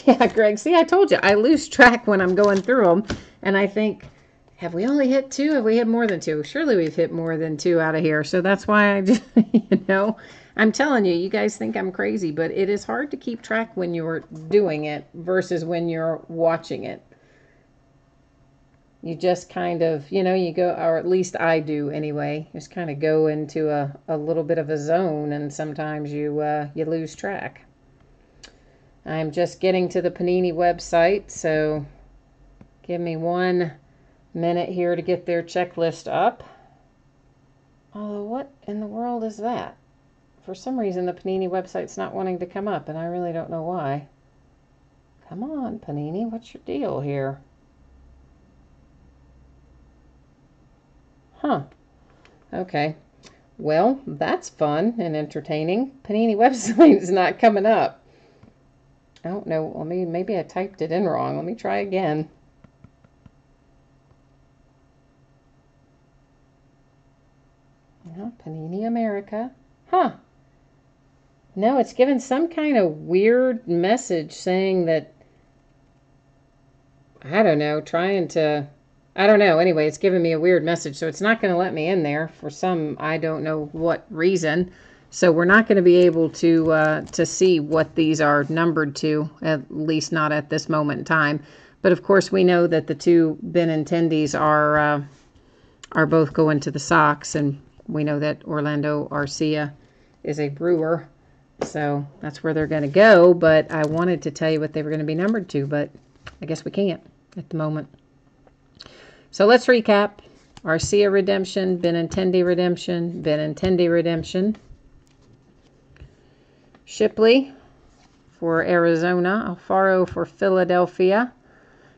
Yeah, Greg, see, I told you, I lose track when I'm going through them, and I think, have we only hit 2? Have we hit more than 2? Surely we've hit more than 2 out of here, so that's why I just, you know, I'm telling you, you guys think I'm crazy, but it is hard to keep track when you're doing it versus when you're watching it. you just kind of, you go, or at least I do anyway, just kind of go into a little bit of a zone, and sometimes you lose track. I'm just getting to the Panini website, so give me 1 minute here to get their checklist up. Although, what in the world is that? For some reason, the Panini website's not wanting to come up, and I really don't know why. Come on, Panini, what's your deal here? Huh. Okay. Well, that's fun and entertaining. Panini website is not coming up. I don't know. Maybe I typed it in wrong. Let me try again. Panini America. Huh. No, it's given some kind of weird message saying that, I don't know, I don't know. Anyway, it's giving me a weird message, so it's not going to let me in there for some, I don't know what reason. So we're not going to be able to see what these are numbered to, at least not at this moment in time. But of course, we know that the two Benintendi's are both going to the Sox, and we know that Orlando Arcia is a Brewer, so that's where they're going to go. But I wanted to tell you what they were going to be numbered to, but I guess we can't at the moment. So let's recap. Arcia redemption, Benintendi redemption, Benintendi redemption. Shipley for Arizona, Alfaro for Philadelphia.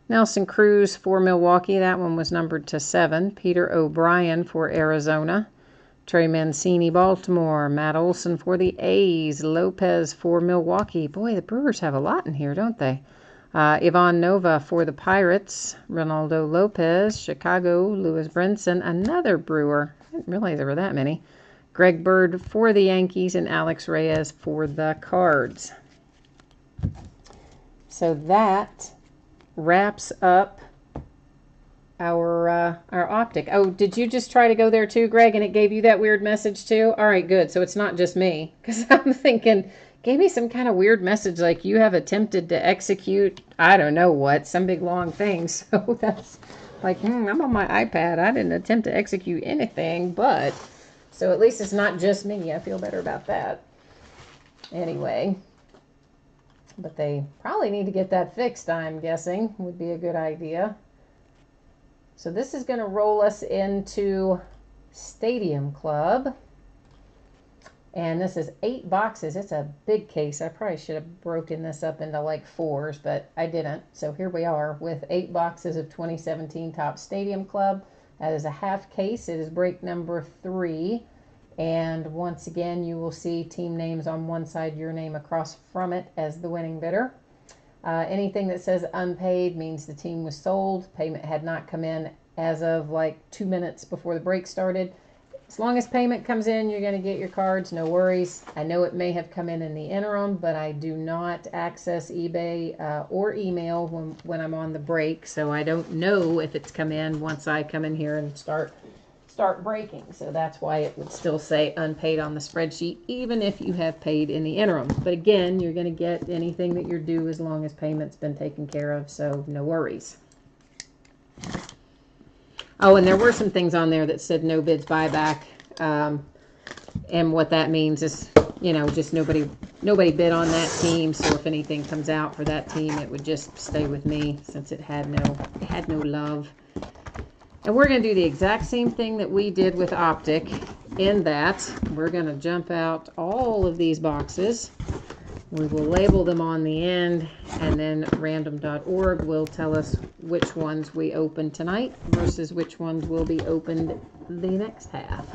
Nelson Cruz for Milwaukee, that one was numbered to 7. Peter O'Brien for Arizona. Trey Mancini, Baltimore. Matt Olson for the A's. Lopez for Milwaukee. Boy, the Brewers have a lot in here, don't they? Ivan Nova for the Pirates. Ronaldo Lopez, Chicago. Lewis Brinson, another Brewer. I didn't realize there were that many. Greg Bird for the Yankees, and Alex Reyes for the Cards. So that wraps up our optic. Oh, did you just try to go there too, Greg, and it gave you that weird message too? All right, good. So it's not just me, because I'm thinking, gave me some kind of weird message like you have attempted to execute, I don't know what, some big long thing. So that's like, I'm on my iPad. I didn't attempt to execute anything, but so at least it's not just me. I feel better about that. Anyway, but they probably need to get that fixed, I'm guessing, would be a good idea. So this is going to roll us into Stadium Club. And this is 8 boxes. It's a big case. I probably should have broken this up into like 4s, but I didn't. So here we are with 8 boxes of 2017 Topps Stadium Club. That is a half case. It is break number 3. And once again, you will see team names on one side, your name across from it as the winning bidder. Anything that says unpaid means the team was sold. Payment had not come in as of like 2 minutes before the break started. As long as payment comes in, you're going to get your cards, no worries. I know it may have come in the interim, but I do not access eBay or email when I'm on the break, so I don't know if it's come in once I come in here and start breaking. So that's why it would still say unpaid on the spreadsheet, even if you have paid in the interim. But again, you're going to get anything that you're due as long as payment's been taken care of, so no worries. Oh, and there were some things on there that said no bids buyback. And what that means is, just nobody bid on that team. So if anything comes out for that team, it would just stay with me since it had no love. And we're going to do the exact same thing that we did with Optic, in that we're going to jump out all of these boxes. We will label them on the end, and then random.org will tell us which ones we open tonight versus which ones will be opened the next half.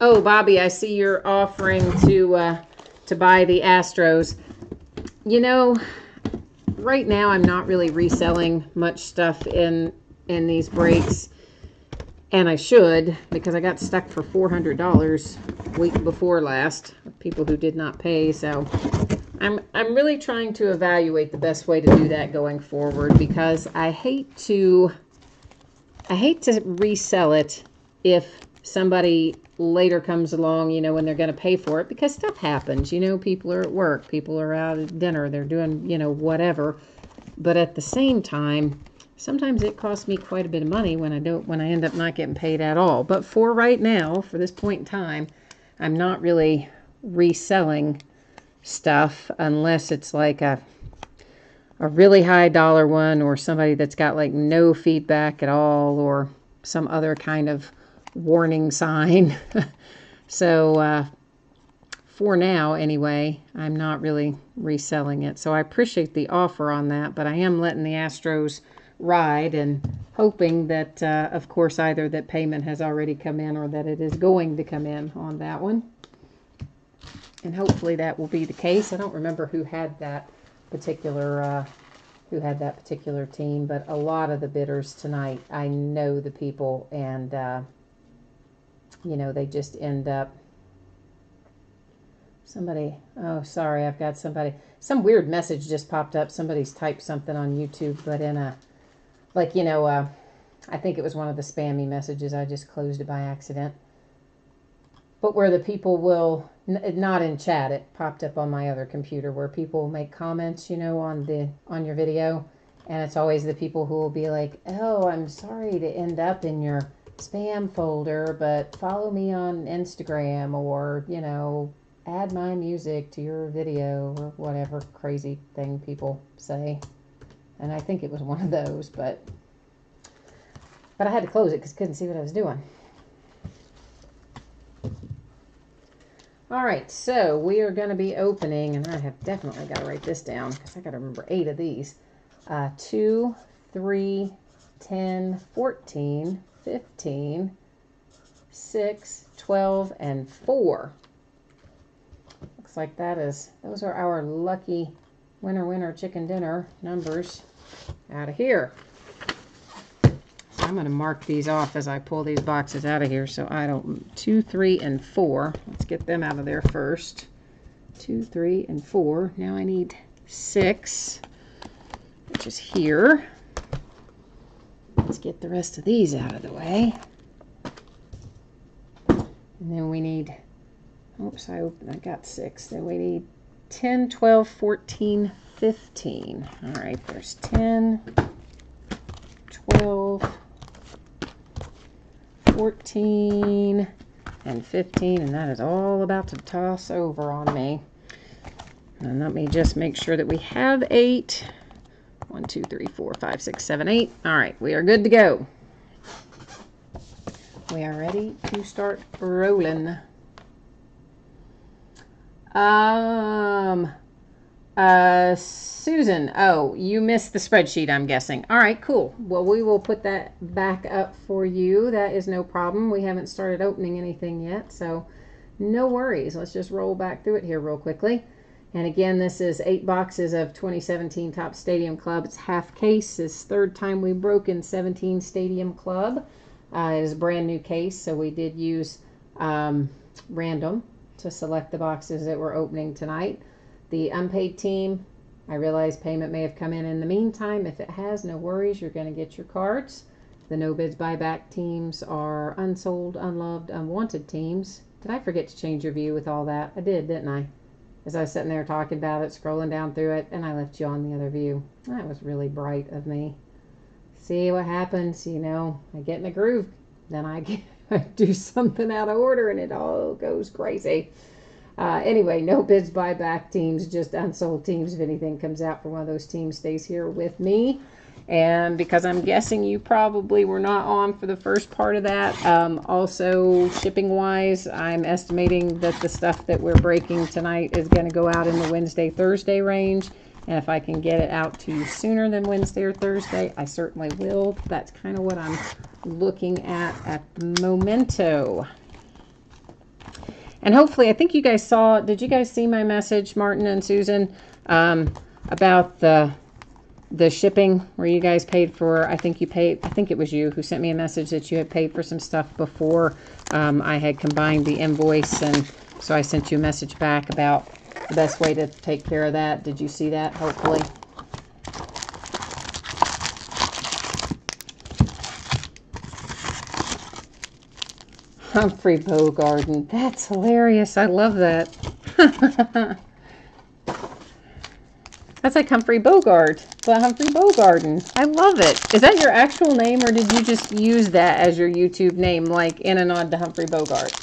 Oh, Bobby, I see you're offering to buy the Astros. Right now I'm not really reselling much stuff in these breaks. And I should, because I got stuck for $400 week before last, people who did not pay. So I'm really trying to evaluate the best way to do that going forward, because I hate to resell it if somebody later comes along, you know, when they're going to pay for it, because stuff happens, you know, people are at work, people are out at dinner, they're doing, you know, whatever. But at the same time, sometimes it costs me quite a bit of money when I end up not getting paid at all. But for right now, for this point in time, I'm not really reselling stuff unless it's like a really high dollar one, or somebody that's got like no feedback at all, or some other kind of warning sign. So for now anyway, I'm not really reselling it. So I appreciate the offer on that, but I am letting the Astros ride and hoping that of course either that payment has already come in or that it is going to come in on that one. And hopefully that will be the case. I don't remember who had that particular team, but a lot of the bidders tonight, I know the people, and you know, they just end up, somebody, oh sorry, I've got some weird message just popped up. Somebody's typed something on YouTube, but in a, like, you know, I think it was one of the spammy messages. I just closed it by accident. But where the people will, not in chat, it popped up on my other computer, where people make comments, you know, on your video. And it's always the people who will be like, oh, I'm sorry to end up in your spam folder, but follow me on Instagram, or, you know, add my music to your video, or whatever crazy thing people say. And I think it was one of those, but I had to close it because I couldn't see what I was doing. All right, so we are going to be opening, and I have definitely got to write this down because I got to remember 8 of these. 2, 3, 10, 14, 15, 6, 12, and 4. Looks like those are our lucky winner chicken dinner numbers out of here. I'm going to mark these off as I pull these boxes out of here so I don't, 2, 3, and 4. Let's get them out of there first. 2, 3, and 4. Now I need 6, which is here. Let's get the rest of these out of the way. And then we need, oops, I got 6. Then we need 10, 12, 14, 15. All right, there's 10, 12, 14, and 15, and that is all about to toss over on me. And let me just make sure that we have 8. 1, 2, 3, 4, 5, 6, 7, 8. All right, we are good to go. We are ready to start rolling. Susan, oh, you missed the spreadsheet, I'm guessing. All right, cool. Well, we will put that back up for you. That is no problem. We haven't started opening anything yet, so no worries. Let's just roll back through it here real quickly. And again, this is 8 boxes of 2017 Topps Stadium Club. It's half case. It's third time we broke in 17 Stadium Club. It is a brand new case, so we did use random to select the boxes that we're opening tonight. The unpaid team, I realize payment may have come in the meantime. If it has, no worries. You're going to get your cards. The no bids buyback teams are unsold, unloved, unwanted teams. Did I forget to change your view with all that? I did, didn't I? As I was sitting there talking about it, scrolling down through it, and I left you on the other view. That was really bright of me. See what happens, you know, I get in a groove, then I do something out of order and it all goes crazy. Anyway, no bids buyback teams, just unsold teams. If anything comes out for one of those teams, stays here with me. And because I'm guessing you probably were not on for the first part of that, also shipping wise, I'm estimating that the stuff that we're breaking tonight is going to go out in the Wednesday, Thursday range. And if I can get it out to you sooner than Wednesday or Thursday, I certainly will. That's kind of what I'm looking at the momento. And hopefully, I think you guys saw, did you guys see my message, Martin and Susan, about the shipping where you guys paid for, I think it was you who sent me a message that you had paid for some stuff before I had combined the invoice, and so I sent you a message back about the best way to take care of that. Did you see that, hopefully? Humphrey Bogarden. That's hilarious. I love that. That's like Humphrey Bogart, but Humphrey Bogarden. I love it. Is that your actual name, or did you just use that as your YouTube name, like in a nod to Humphrey Bogart?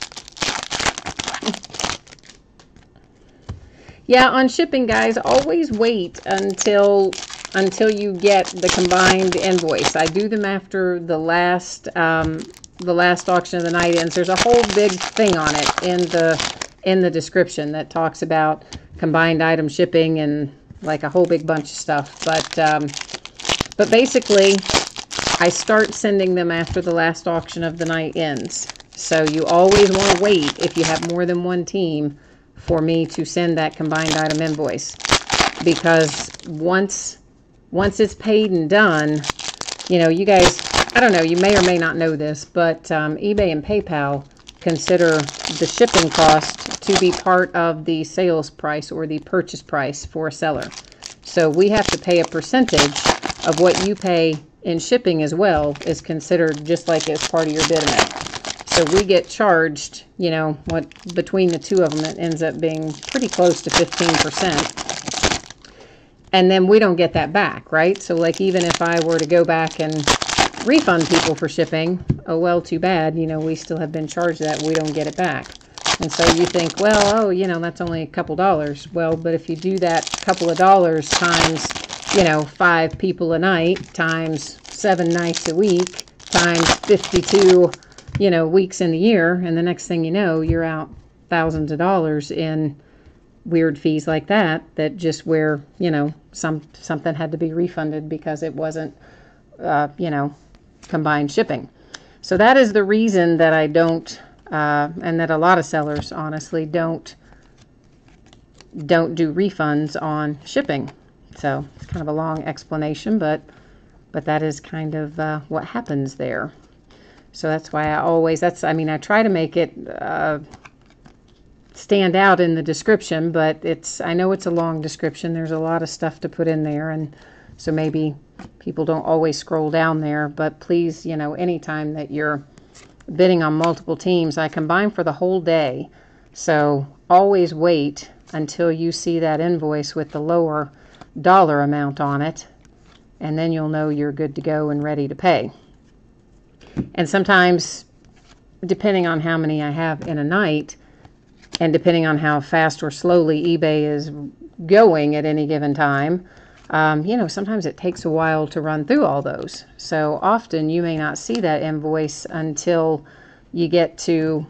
Yeah, on shipping, guys, always wait until you get the combined invoice. I do them after the last auction of the night ends. There's a whole big thing on it in the description that talks about combined item shipping and like a whole big bunch of stuff. But basically, I start sending them after the last auction of the night ends. So you always want to wait if you have more than one team for me to send that combined item invoice, because once it's paid and done, you know, you guys, I don't know, you may or may not know this, but eBay and PayPal consider the shipping cost to be part of the sales price or the purchase price for a seller. So we have to pay a percentage of what you pay in shipping as well, is considered just like as part of your bid amount. So we get charged, you know, what between the two of them, it ends up being pretty close to 15%. And then we don't get that back, right? So like, even if I were to go back and refund people for shipping, oh, well, too bad, you know, we still have been charged that, we don't get it back. And so you think, well, oh, you know, that's only a couple dollars. Well, but if you do that couple of dollars times, you know, 5 people a night, times 7 nights a week, times 52, you know, weeks in the year, and the next thing you know, you're out thousands of dollars in weird fees like that just where, you know, something had to be refunded because it wasn't, you know, combined shipping. So that is the reason that I don't, and that a lot of sellers honestly don't do refunds on shipping. So it's kind of a long explanation, but that is kind of what happens there. So that's why I try to make it stand out in the description, but I know it's a long description. There's a lot of stuff to put in there, and so maybe people don't always scroll down there. But please, you know, anytime that you're bidding on multiple teams, I combine for the whole day. So always wait until you see that invoice with the lower dollar amount on it, and then you'll know you're good to go and ready to pay. And sometimes, depending on how many I have in a night, and depending on how fast or slowly eBay is going at any given time, you know, sometimes it takes a while to run through all those. So often you may not see that invoice until you get to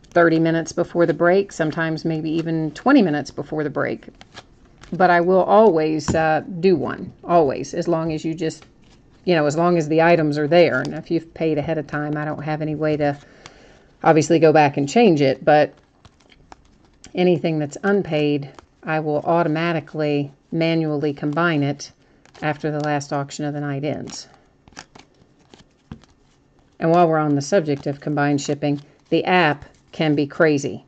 30 minutes before the break, sometimes maybe even 20 minutes before the break. But I will always do one, always, as long as you just, you know, as long as the items are there. And if you've paid ahead of time, I don't have any way to obviously go back and change it, but anything that's unpaid, I will automatically manually combine it after the last auction of the night ends. And while we're on the subject of combined shipping, the app can be crazy.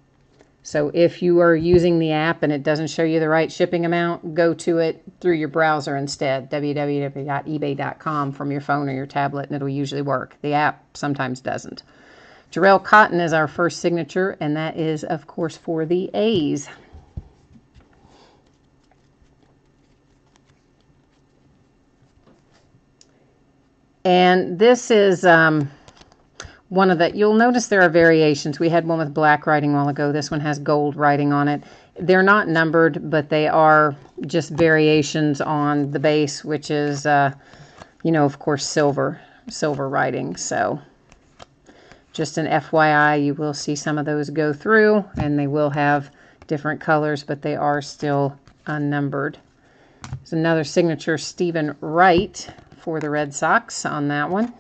So if you are using the app and it doesn't show you the right shipping amount, go to it through your browser instead, www.ebay.com, from your phone or your tablet, and it'll usually work. The app sometimes doesn't. Jarrell Cotton is our first signature, and that is, of course, for the A's. And this is one of the, you'll notice there are variations. We had one with black writing a while ago. This one has gold writing on it. They're not numbered, but they are just variations on the base, which is, you know, of course, silver writing. So just an FYI, you will see some of those go through, and they will have different colors, but they are still unnumbered. There's another signature, Stephen Wright, for the Red Sox on that one.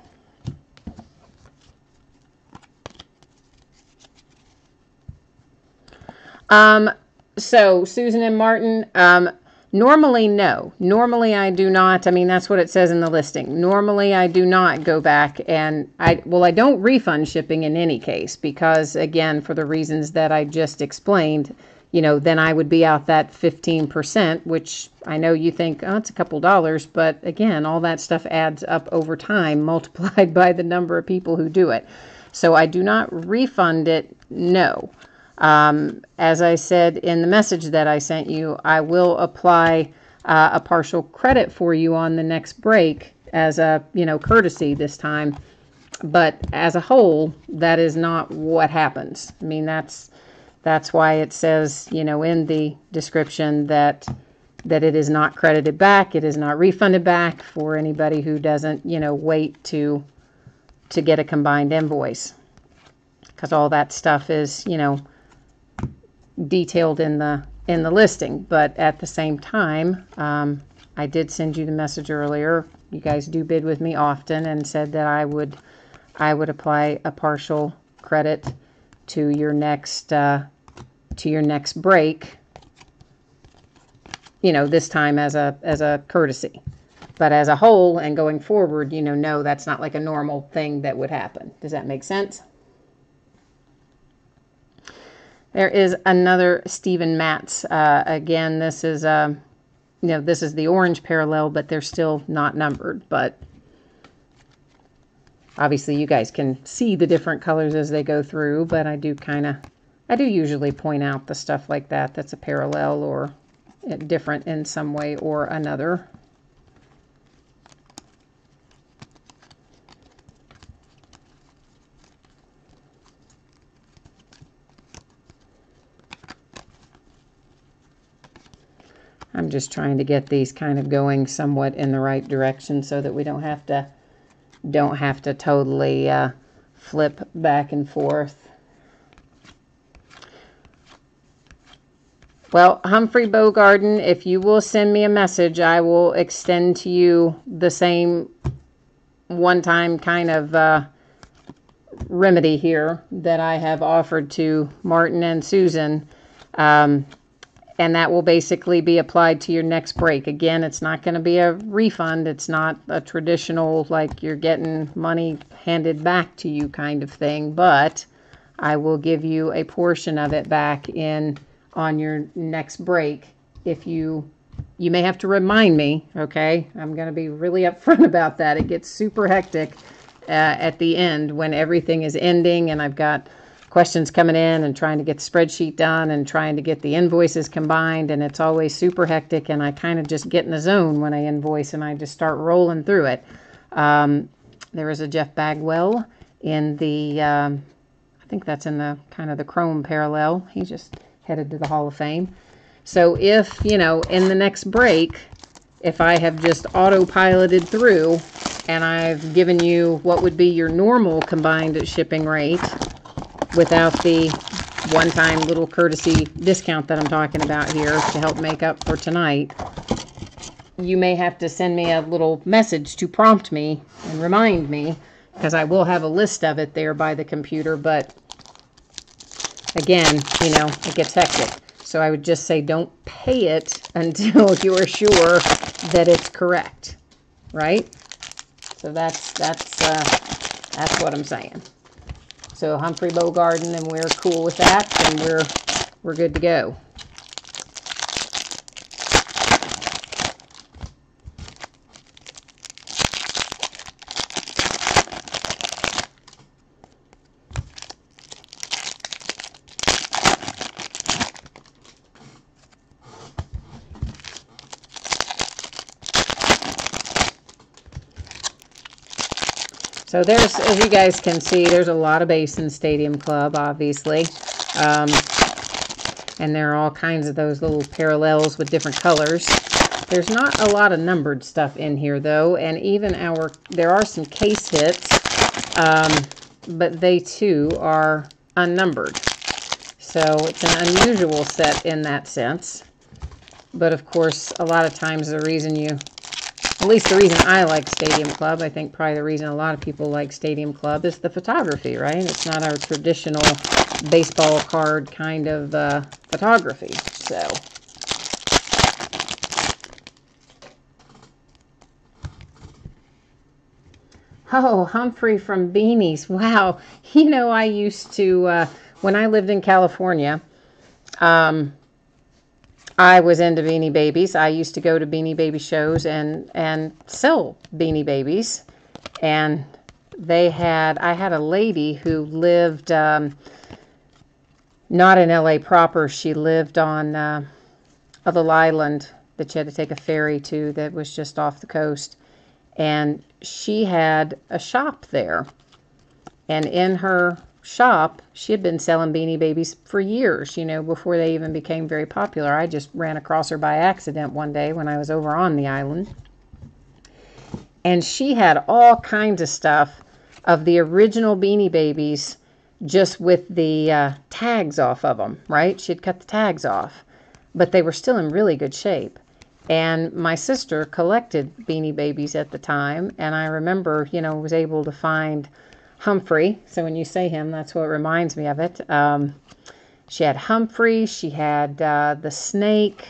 So Susan and Martin, normally no. Normally I do not. I mean, that's what it says in the listing. Normally I do not go back and I don't refund shipping in any case, because again, for the reasons that I just explained, you know, then I would be out that 15%, which I know you think, oh, it's a couple dollars, but again, all that stuff adds up over time, multiplied by the number of people who do it. So I do not refund it, no. As I said in the message that I sent you, I will apply a partial credit for you on the next break as a, courtesy this time. But as a whole, that is not what happens. I mean, that's why it says, in the description that it is not credited back. It is not refunded back for anybody who doesn't, wait to get a combined invoice. Because all that stuff is, detailed in the listing. But at the same time, I did send you the message earlier. You guys do bid with me often, and said that I would apply a partial credit to your next break. This time as a courtesy. But as a whole and going forward, no, that's not like a normal thing that would happen. Does that make sense? There is another Stephen Matz. Again, this is this is the orange parallel, but they're still not numbered. But obviously, you guys can see the different colors as they go through. But I do usually point out the stuff like that that's a parallel or different in some way or another. I'm just trying to get these kind of going somewhat in the right direction so that we don't have to totally flip back and forth. Well, Humphrey Bogarden, if you will send me a message, I will extend to you the same one-time kind of remedy here that I have offered to Martin and Susan. And that will basically be applied to your next break. Again, it's not going to be a refund. It's not a traditional, like you're getting money handed back to you kind of thing. But I will give you a portion of it back on your next break. If you may have to remind me, okay? I'm going to be really upfront about that. It gets super hectic at the end when everything is ending and I've got questions coming in and trying to get the spreadsheet done and trying to get the invoices combined, and it's always super hectic, and I kind of just get in the zone when I invoice and I just start rolling through it. There is a Jeff Bagwell in the, I think that's in the kind of the chrome parallel. He just headed to the Hall of Fame. So if, in the next break, if I have just autopiloted through and I've given you what would be your normal combined shipping rate, without the one-time little courtesy discount that I'm talking about here to help make up for tonight, you may have to send me a little message to prompt me and remind me, because I will have a list of it there by the computer, but again, it gets hectic. So I would just say don't pay it until you're sure that it's correct, right? So that's what I'm saying. So Humphrey Bogarden, and we're cool with that, and we're good to go. So there's, as you guys can see, there's a lot of base in Stadium Club, obviously. And there are all kinds of those little parallels with different colors. There's not a lot of numbered stuff in here, though. And even there are some case hits, but they, too, are unnumbered. So it's an unusual set in that sense. But, of course, a lot of times the reason at least the reason I like Stadium Club, I think probably the reason a lot of people like Stadium Club, is the photography, right? It's not our traditional baseball card kind of photography. So, oh, Humphrey from Beanies. Wow. I used to, when I lived in California, I was into Beanie Babies. I used to go to Beanie Baby shows and sell Beanie Babies. And I had a lady who lived, not in LA proper. She lived on a little island that you had to take a ferry to that was just off the coast. And she had a shop there. And in her shop, she had been selling Beanie Babies for years, before they even became very popular. I just ran across her by accident one day when I was over on the island. And she had all kinds of stuff of the original Beanie Babies, just with the tags off of them, right? She'd cut the tags off, but they were still in really good shape. And my sister collected Beanie Babies at the time, and I remember, was able to find Humphrey. So when you say him, that's what reminds me of it. She had Humphrey. She had the snake.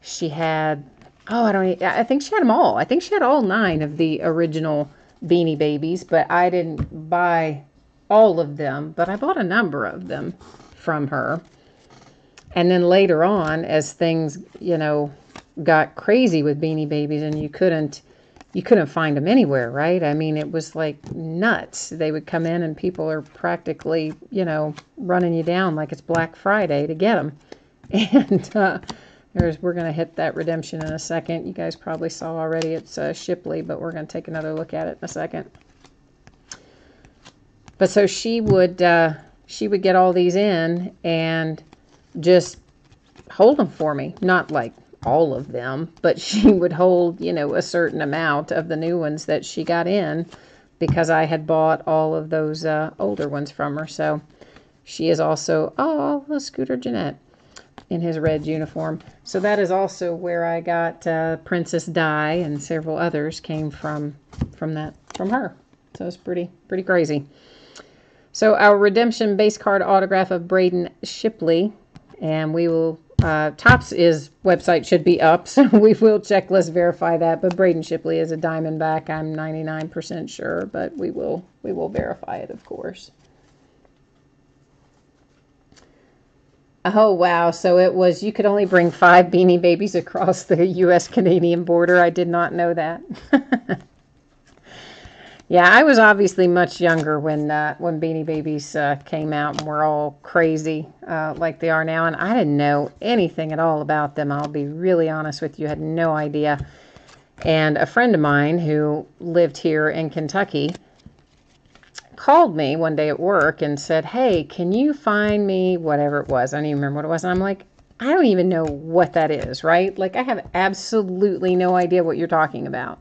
She had, I think she had them all. I think she had all 9 of the original Beanie Babies, but I didn't buy all of them, but I bought a number of them from her. And then later on, as things, got crazy with Beanie Babies, and you couldn't find them anywhere, right? I mean, it was like nuts. They would come in and people are practically, running you down like it's Black Friday to get them. And we're going to hit that redemption in a second. You guys probably saw already it's Shipley, but we're going to take another look at it in a second. But so she would get all these in and just hold them for me. Not like all of them, but she would hold, a certain amount of the new ones that she got in because I had bought all of those older ones from her. So she is also, a Scooter Jeanette in his red uniform. So that is also where I got Princess Di, and several others came from her. So it's pretty crazy. So our redemption base card autograph of Braden Shipley, and we will, Topps' website should be up, so we will checklist verify that, but Braden Shipley is a Diamondback, I'm 99% sure, but we will verify it, of course. Oh, wow, so it was, you could only bring 5 Beanie Babies across the U.S.-Canadian border. I did not know that. Yeah, I was obviously much younger when Beanie Babies came out and were all crazy like they are now. And I didn't know anything at all about them. I'll be really honest with you. I had no idea. And a friend of mine who lived here in Kentucky called me one day at work and said, hey, can you find me whatever it was? I don't even remember what it was. And I'm like, I don't even know what that is, right? Like, I have absolutely no idea what you're talking about.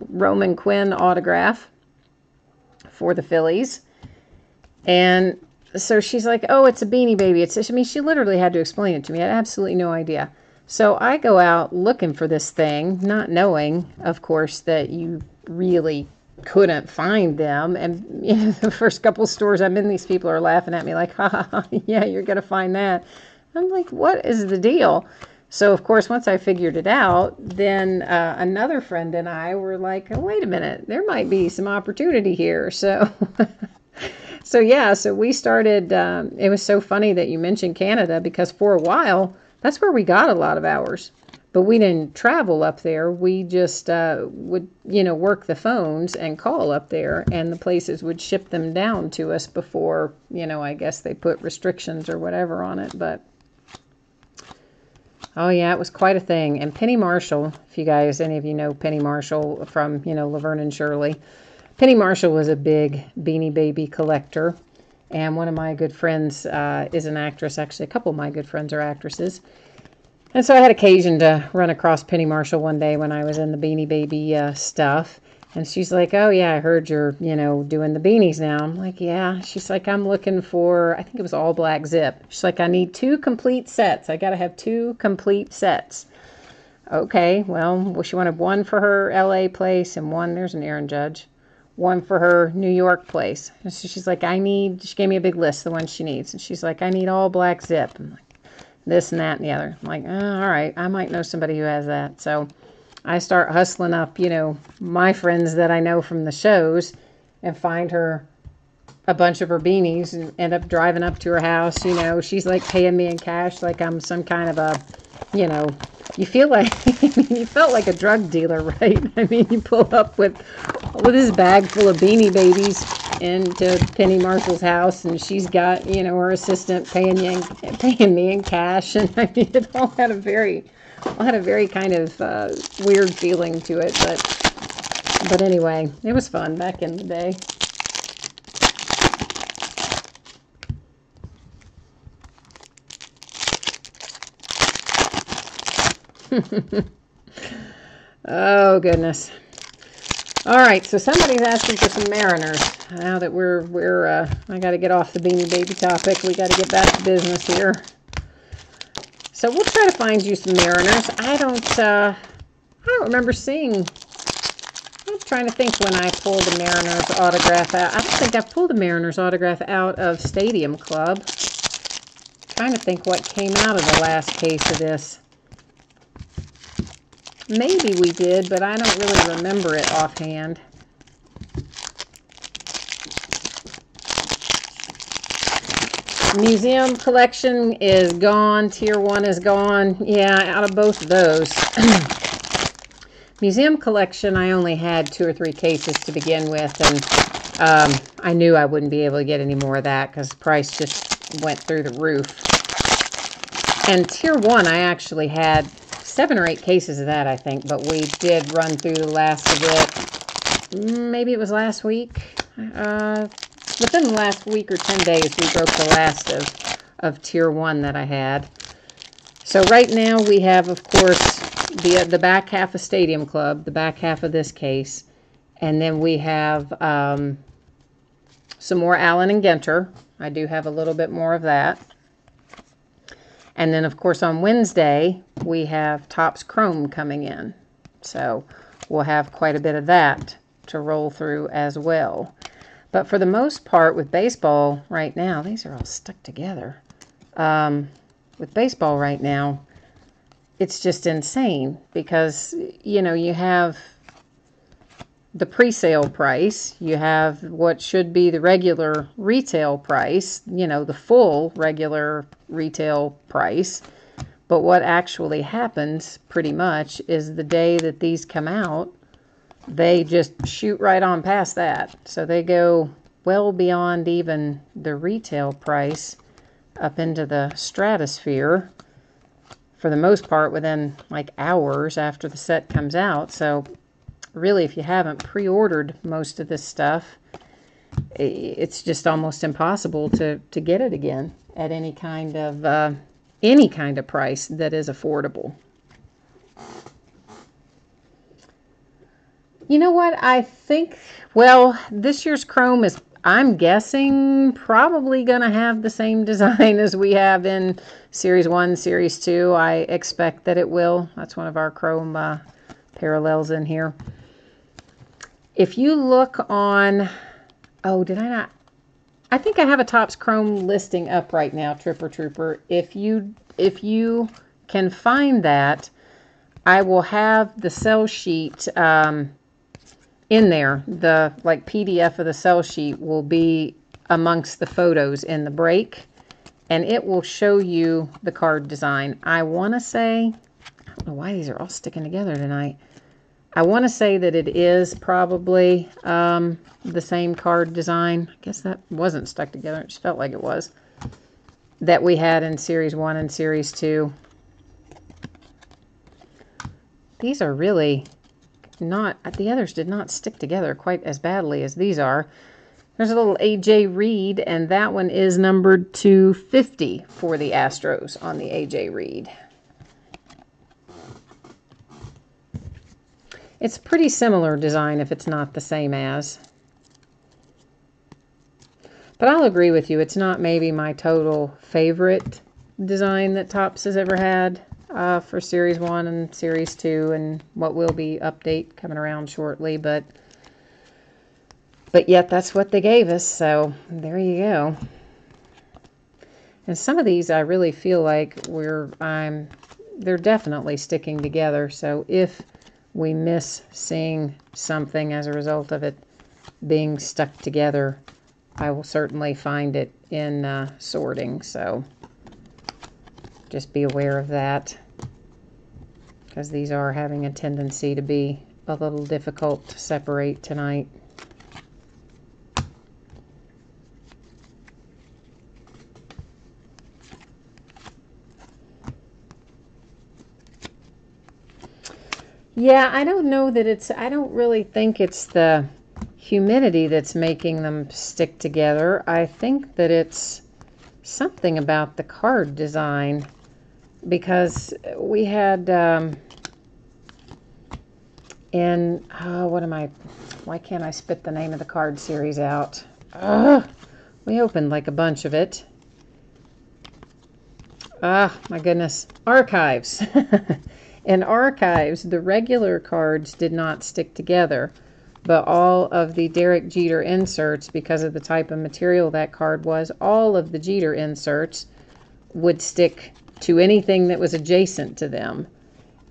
Roman Quinn autograph for the Phillies. And so she's like, oh, it's a Beanie Baby. She literally had to explain it to me. I had absolutely no idea. So I go out looking for this thing, not knowing, of course, that you really couldn't find them. And the first couple stores I'm in, these people are laughing at me like, ha, yeah, you're going to find that. I'm like, what is the deal? So, of course, once I figured it out, then another friend and I were like, oh, wait a minute, there might be some opportunity here. So, so we started, it was so funny that you mentioned Canada, because for a while, that's where we got a lot of ours. But we didn't travel up there. We just would, work the phones and call up there, and the places would ship them down to us before, I guess they put restrictions or whatever on it, but... Oh, yeah, it was quite a thing. And Penny Marshall, if you guys, any of you know Penny Marshall from, Laverne and Shirley. Penny Marshall was a big Beanie Baby collector. And one of my good friends is an actress. Actually, a couple of my good friends are actresses. And so I had occasion to run across Penny Marshall one day when I was in the Beanie Baby stuff. And she's like, oh, yeah, I heard you're, doing the beanies now. I'm like, yeah. She's like, I'm looking for, I think it was all black zip. She's like, I need 2 complete sets. I got to have 2 complete sets. Okay, well, she wanted one for her LA place and one, there's an Aaron Judge, one for her New York place. And so she's like, she gave me a big list of the ones she needs. And she's like, I need all black zip. I'm like, this and that and the other. I'm like, oh, all right, I might know somebody who has that. So I start hustling up, my friends that I know from the shows and find her a bunch of her beanies and end up driving up to her house. She's like paying me in cash like I'm some kind of a, you feel like, you felt like a drug dealer, right? I mean, you pull up with with this bag full of Beanie Babies into Penny Marshall's house, and she's got, you know, her assistant paying me in cash, and I mean, it all had a very kind of weird feeling to it, but anyway, it was fun back in the day. Oh goodness. All right, so somebody's asking for some Mariners. Now that I got to get off the Beanie Baby topic. We got to get back to business here. So we'll try to find you some Mariners. I don't remember seeing. I'm trying to think when I pulled a Mariners autograph out. I don't think I pulled a Mariners autograph out of Stadium Club. Trying to think what came out of the last case of this. Maybe we did, but I don't really remember it offhand. Museum collection is gone. Tier 1 is gone. Yeah, out of both of those. Museum collection, I only had 2 or 3 cases to begin with, and I knew I wouldn't be able to get any more of that because the price just went through the roof. And Tier 1, I actually had 7 or 8 cases of that, I think, but we did run through the last of it. Maybe it was last week. Within the last week or 10 days, we broke the last of Tier 1 that I had. So right now we have, of course, the back half of Stadium Club, the back half of this case, and then we have some more Allen and Ginter. I do have a little bit more of that. And then, of course, on Wednesday, we have Topps Chrome coming in. So we'll have quite a bit of that to roll through as well. But for the most part, with baseball right now, these are all stuck together. With baseball right now, it's just insane because, you know, you have the pre-sale price, you have what should be the regular retail price, you know, the full regular retail price. But what actually happens pretty much is the day that these come out, they just shoot right on past that. So they go well beyond even the retail price up into the stratosphere for the most part within like hours after the set comes out. So really, if you haven't pre-ordered most of this stuff, it's just almost impossible to get it again at any kind of price that is affordable. You know what? I think, well, this year's Chrome is, I'm guessing, probably going to have the same design as we have in Series 1, Series 2. I expect that it will. That's one of our Chrome parallels in here. If you look on, oh, did I not? I think I have a Topps Chrome listing up right now, Trooper. If you can find that, I will have the sell sheet in there. The like PDF of the sell sheet will be amongst the photos in the break, and it will show you the card design. I want to say, I don't know why these are all sticking together tonight. I want to say that it is probably the same card design. I guess that wasn't stuck together. It just felt like it was. That we had in Series 1 and Series 2. These are really not, the others did not stick together quite as badly as these are. There's a little AJ Reed, and that one is numbered 250 for the Astros on the AJ Reed. It's pretty similar design if it's not the same as. But I'll agree with you, it's not maybe my total favorite design that Topps has ever had for Series 1 and Series 2 and what will be update coming around shortly, but yet that's what they gave us, so there you go. And some of these I really feel like they're definitely sticking together, so if we miss seeing something as a result of it being stuck together, I will certainly find it in sorting, so just be aware of that, because these are having a tendency to be a little difficult to separate tonight. Yeah, I don't know that it's, I don't really think it's the humidity that's making them stick together. I think that it's something about the card design, because we had why can't I spit the name of the card series out? We opened like a bunch of it. My goodness. Archives. In Archives, the regular cards did not stick together, but all of the Derek Jeter inserts, because of the type of material that card was, all of the Jeter inserts would stick to anything that was adjacent to them.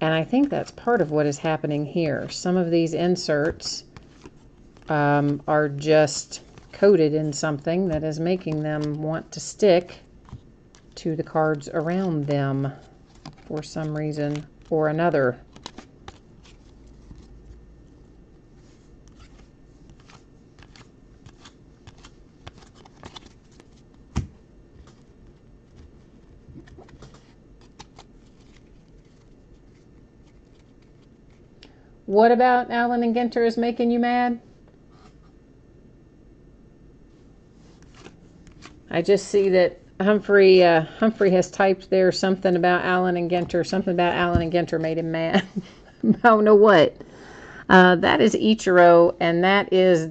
And I think that's part of what is happening here. Some of these inserts are just coated in something that is making them want to stick to the cards around them for some reason or another. What about Allen and Ginter is making you mad? I just see that Humphrey has typed there something about Allen and Ginter. Something about Allen and Ginter made him mad. I don't know what. That is Ichiro, and that is,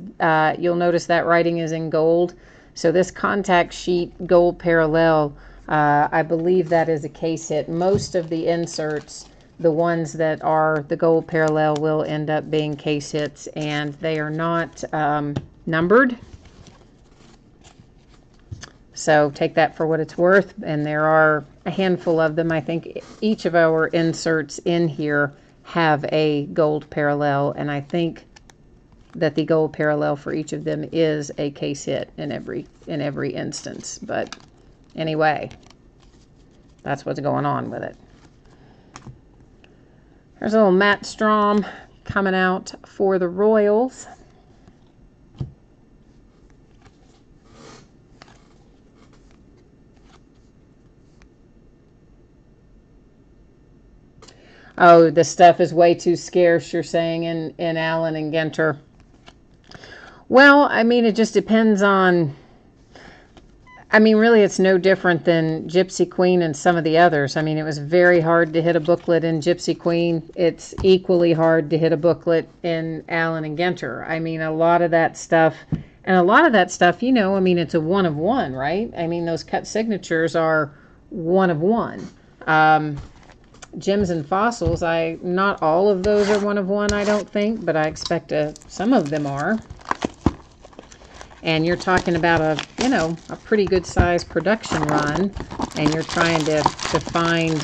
you'll notice that writing is in gold. So this contact sheet gold parallel, I believe that is a case hit. Most of the inserts, the ones that are the gold parallel, will end up being case hits, and they are not numbered. So take that for what it's worth, and there are a handful of them. I think each of our inserts in here have a gold parallel, and I think that the gold parallel for each of them is a case hit in every instance. But anyway, that's what's going on with it. There's a little Matt Strom coming out for the Royals. Oh, the stuff is way too scarce, you're saying, in Allen and Ginter. Well, I mean, it just depends on... I mean, really, it's no different than Gypsy Queen and some of the others. I mean, it was very hard to hit a booklet in Gypsy Queen. It's equally hard to hit a booklet in Allen and Ginter. I mean, a lot of that stuff... And a lot of that stuff, you know, I mean, it's a one of one, right? I mean, those cut signatures are one of one. Gems and Fossils, not all of those are one of one, I don't think, but I expect some of them are. And you're talking about a pretty good size production run, and you're trying to find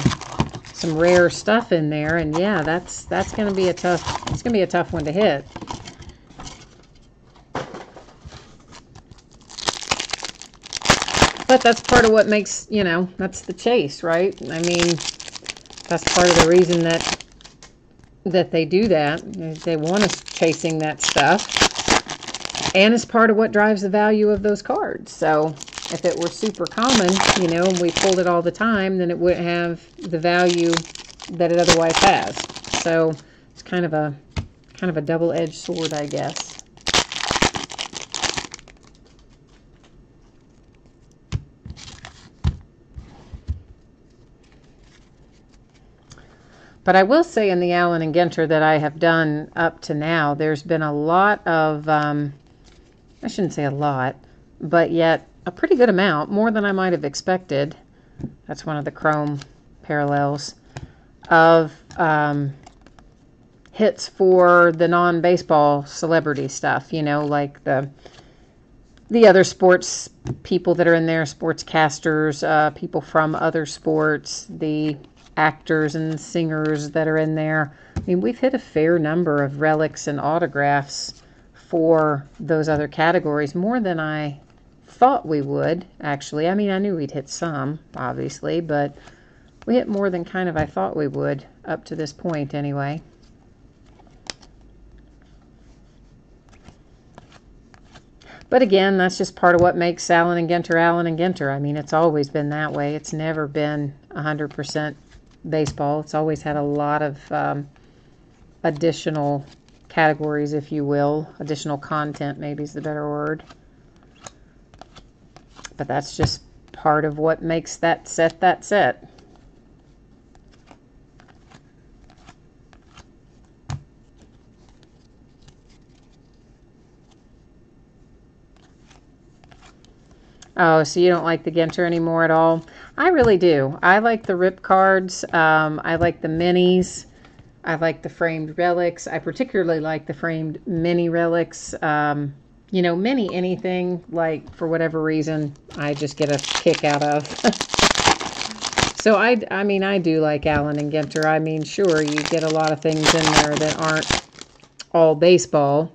some rare stuff in there, and yeah, that's going to be a tough one to hit. But that's part of what makes, that's the chase, right? I mean, that's part of the reason that they do that. They want us chasing that stuff. And it's part of what drives the value of those cards. So if it were super common, and we pulled it all the time, then it wouldn't have the value that it otherwise has. So it's kind of a double-edged sword, I guess. But I will say in the Allen and Ginter that I have done up to now, there's been a lot of, I shouldn't say a lot, but yet a pretty good amount, more than I might have expected. That's one of the chrome parallels of hits for the non-baseball celebrity stuff, like the other sports people that are in there, sportscasters, people from other sports, the actors and singers that are in there. I mean, we've hit a fair number of relics and autographs for those other categories, more than I thought we would, actually. I mean, I knew we'd hit some, obviously, but we hit more than I thought we would up to this point, anyway. But again, that's just part of what makes Allen and Ginter Allen and Ginter. I mean, it's always been that way. It's never been 100% baseball. It's always had a lot of additional categories, if you will. Additional content, maybe is the better word. But that's just part of what makes that set that set. Oh, so you don't like the Ginter anymore at all? I really do. I like the rip cards. I like the minis. I like the framed relics. I particularly like the framed mini relics. You know, mini anything, like, for whatever reason, I just get a kick out of. So, I mean, I do like Allen and Ginter. I mean, sure, you get a lot of things in there that aren't all baseball.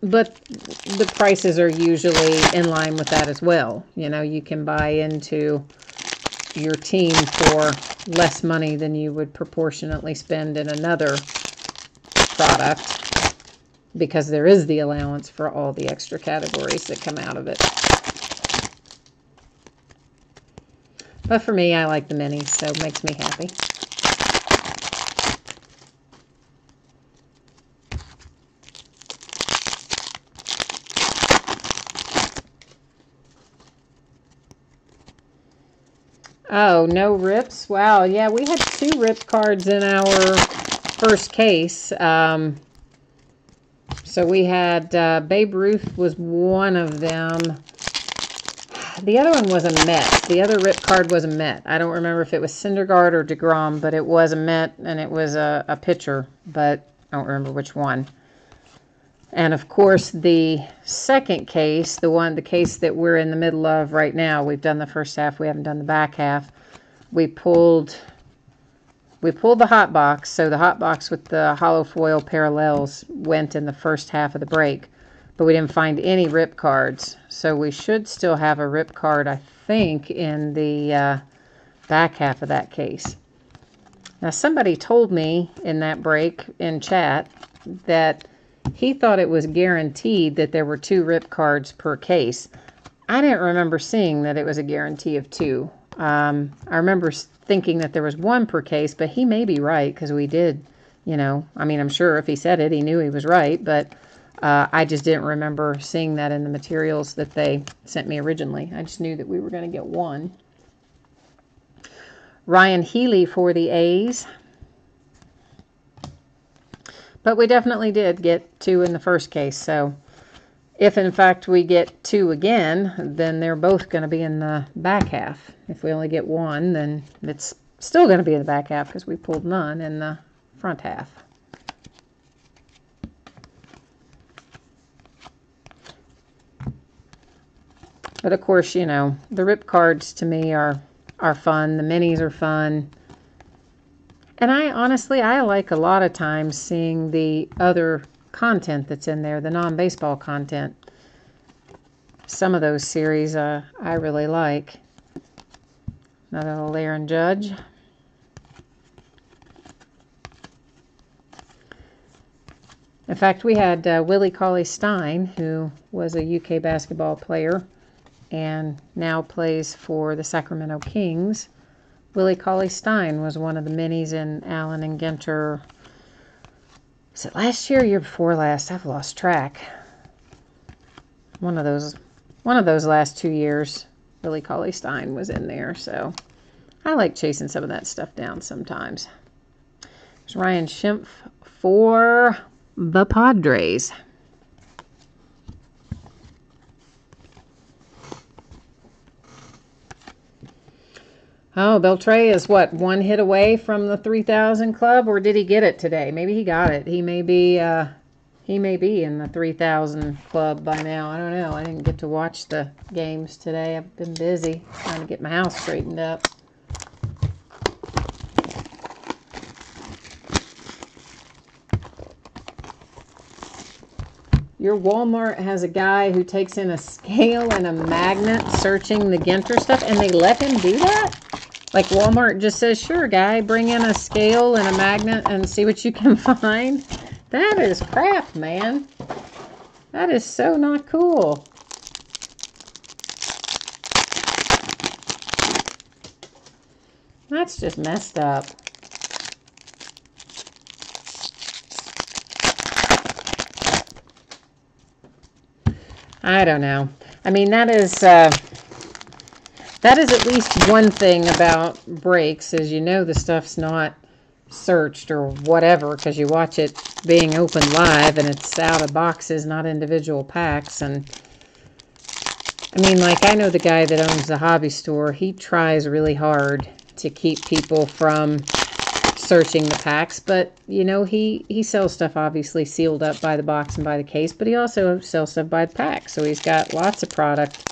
But the prices are usually in line with that as well. You know, you can buy into your team for less money than you would proportionately spend in another product, because there is the allowance for all the extra categories that come out of it. But for me, I like the minis, so it makes me happy. Oh, no rips? Wow, yeah, we had 2 rip cards in our first case. So we had Babe Ruth was one of them. The other one was a Met. The other rip card was a Met. I don't remember if it was Syndergaard or DeGrom, but it was a Met, and it was a pitcher, but I don't remember which one. And of course, the second case, the case that we're in the middle of right now, we've done the first half, we haven't done the back half. We pulled the hot box, so the hot box with the hollow foil parallels went in the first half of the break, but we didn't find any rip cards. So we should still have a rip card, I think, in the back half of that case. Now, somebody told me in that break in chat that he thought it was guaranteed that there were 2 rip cards per case. I didn't remember seeing that it was a guarantee of 2. I remember thinking that there was 1 per case, but he may be right, because we did, you know, I mean, I'm sure if he said it, he knew he was right, but I just didn't remember seeing that in the materials that they sent me originally. I just knew that we were going to get 1. Ryan Healy for the A's. But we definitely did get 2 in the first case, so if in fact we get 2 again, then they're both going to be in the back half. If we only get 1, then it's still going to be in the back half, because we pulled none in the front half. But of course, you know, the rip cards to me are fun. The minis are fun. And I like a lot of times seeing the other content that's in there, the non-baseball content. Some of those series I really like. Another little Aaron Judge. In fact, we had Willie Cauley-Stein, who was a UK basketball player and now plays for the Sacramento Kings. Willie Cauley-Stein was one of the minis in Allen and Ginter. Was it last year or year before last? I've lost track. One of those last 2 years, Willie Cauley-Stein was in there. So I like chasing some of that stuff down sometimes. There's Ryan Schimpf for the Padres. Oh, Beltre is what, 1 hit away from the 3,000 club, or did he get it today? Maybe he got it. He may be in the 3,000 club by now. I don't know. I didn't get to watch the games today. I've been busy trying to get my house straightened up. Your Walmart has a guy who takes in a scale and a magnet searching the Ginter stuff, and they let him do that? Like Walmart just says, sure, guy, bring in a scale and a magnet and see what you can find. That is crap, man. That is so not cool. That's just messed up. I don't know. I mean, that is at least one thing about breaks, is you know the stuff's not searched or whatever, because you watch it being opened live and it's out of boxes, not individual packs. And I mean, like, I know the guy that owns the hobby store, he tries really hard to keep people from searching the packs, but you know, he sells stuff obviously sealed up by the box and by the case, but he also sells stuff by the pack. So he's got lots of product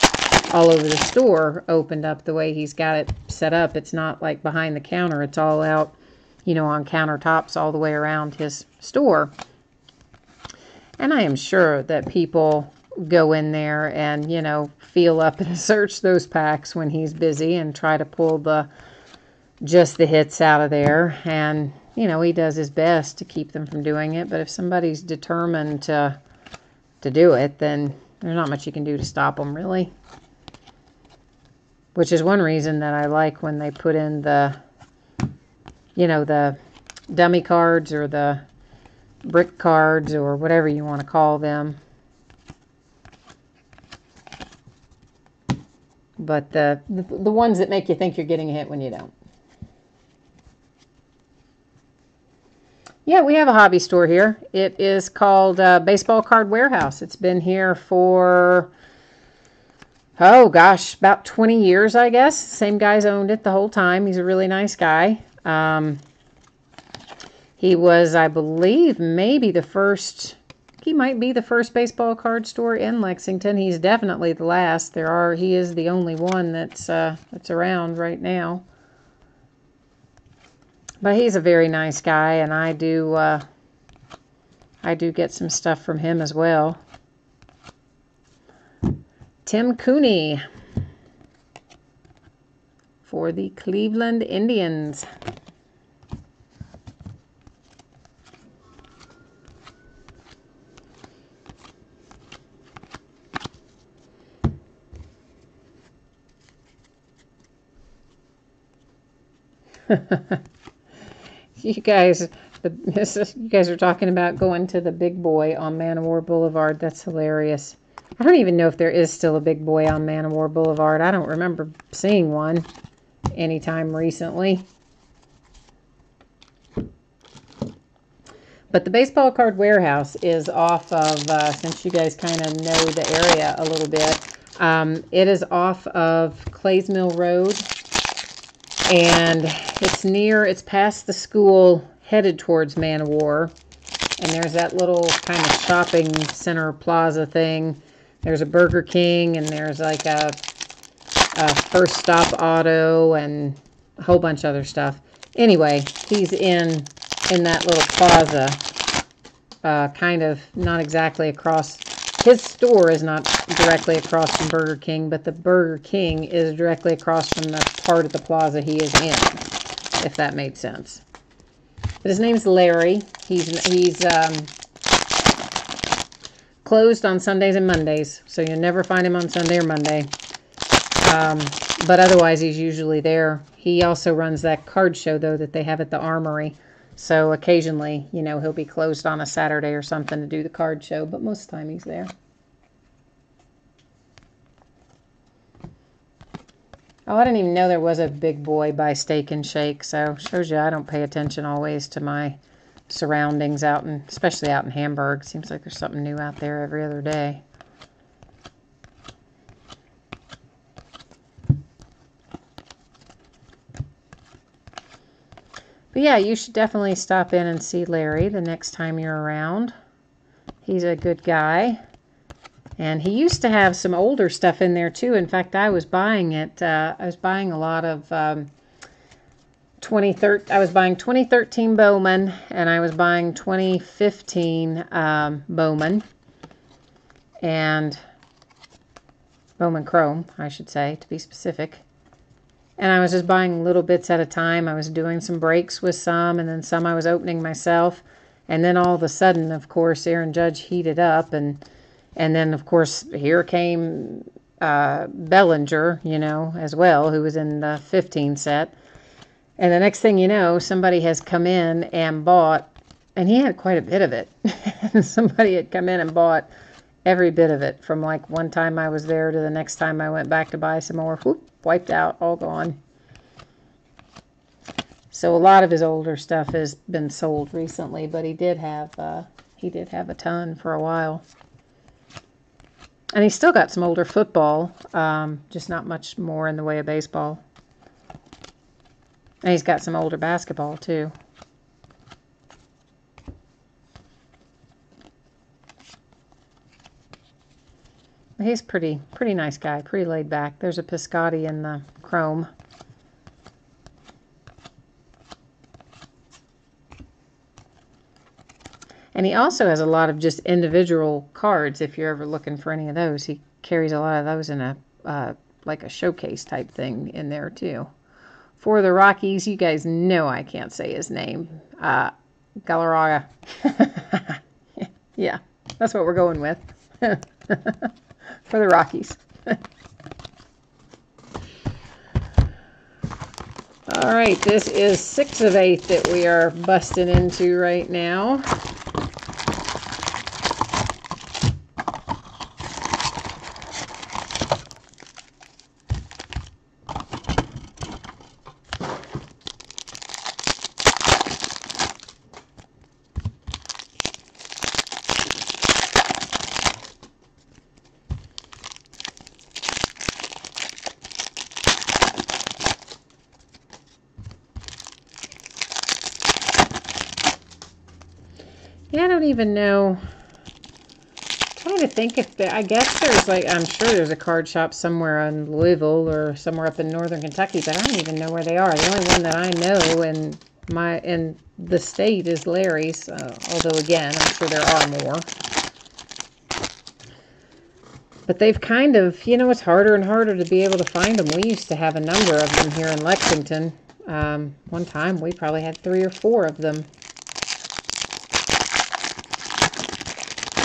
all over the store opened up the way he's got it set up. It's not like behind the counter, it's all out, you know, on countertops all the way around his store. And I am sure that people go in there and, you know, feel up and search those packs when he's busy and try to pull just the hits out of there. And, you know, he does his best to keep them from doing it. But if somebody's determined to do it, then there's not much you can do to stop them, really. Which is one reason that I like when they put in the, you know, the dummy cards or the brick cards or whatever you want to call them. But the ones that make you think you're getting a hit when you don't. Yeah, we have a hobby store here. It is called Baseball Card Warehouse. It's been here for, oh gosh, about 20 years, I guess. Same guy's owned it the whole time. He's a really nice guy. He was, I believe, maybe the first, he might be the first baseball card store in Lexington. He's definitely the last. He is the only one that's around right now. But he's a very nice guy, and I do get some stuff from him as well. Tim Cooney for the Cleveland Indians. You guys are talking about going to the Big Boy on Man of War Boulevard. That's hilarious. I don't even know if there is still a Big Boy on Man of War Boulevard. I don't remember seeing one anytime recently. But the Baseball Card Warehouse is off of, since you guys kind of know the area a little bit, it is off of Clays Mill Road. And it's past the school headed towards Man of War. And there's that little kind of shopping center plaza thing. There's a Burger King, and there's like a First Stop Auto and a whole bunch of other stuff. Anyway, he's in that little plaza, kind of not exactly across. His store is not directly across from Burger King, but the Burger King is directly across from the part of the plaza he is in, if that made sense. But his name's Larry. He's closed on Sundays and Mondays, so you'll never find him on Sunday or Monday. But otherwise, he's usually there. He also runs that card show, though, that they have at the Armory. So occasionally, you know, he'll be closed on a Saturday or something to do the card show, but most of the time he's there. Oh, I didn't even know there was a Big Boy by Steak and Shake, so shows you I don't pay attention always to my surroundings especially out in Hamburg. Seems like there's something new out there every other day. But yeah, you should definitely stop in and see Larry the next time you're around. He's a good guy. And he used to have some older stuff in there too. In fact, I was buying it. I was buying a lot of 2013 Bowman, and I was buying 2015 Bowman. And Bowman Chrome, I should say, to be specific. And I was just buying little bits at a time. I was doing some breaks with some, and then some I was opening myself. And then all of a sudden, of course, Aaron Judge heated up, and And then, of course, here came Bellinger, you know, as well, who was in the 15 set. And the next thing you know, somebody has come in and bought, and he had quite a bit of it. Somebody had come in and bought every bit of it from like one time I was there to the next time I went back to buy some more. Whoop, wiped out, all gone. So a lot of his older stuff has been sold recently, but he did have a ton for a while. And he's still got some older football, just not much more in the way of baseball. And he's got some older basketball too. He's pretty nice guy, pretty laid back. There's a Piscotti in the chrome. And he also has a lot of just individual cards. If you're ever looking for any of those, he carries a lot of those in a like a showcase type thing in there too. For the Rockies, you guys know I can't say his name. Galarraga. Yeah, that's what we're going with. For the Rockies. All right, this is 6 of 8 that we are busting into right now. Yeah, I don't even know. I'm trying to think if I guess there's like, I'm sure there's a card shop somewhere in Louisville or somewhere up in northern Kentucky, but I don't even know where they are. The only one that I know in the state is Larry's, although again, I'm sure there are more. But they've kind of, you know, it's harder and harder to be able to find them. We used to have a number of them here in Lexington. One time we probably had 3 or 4 of them.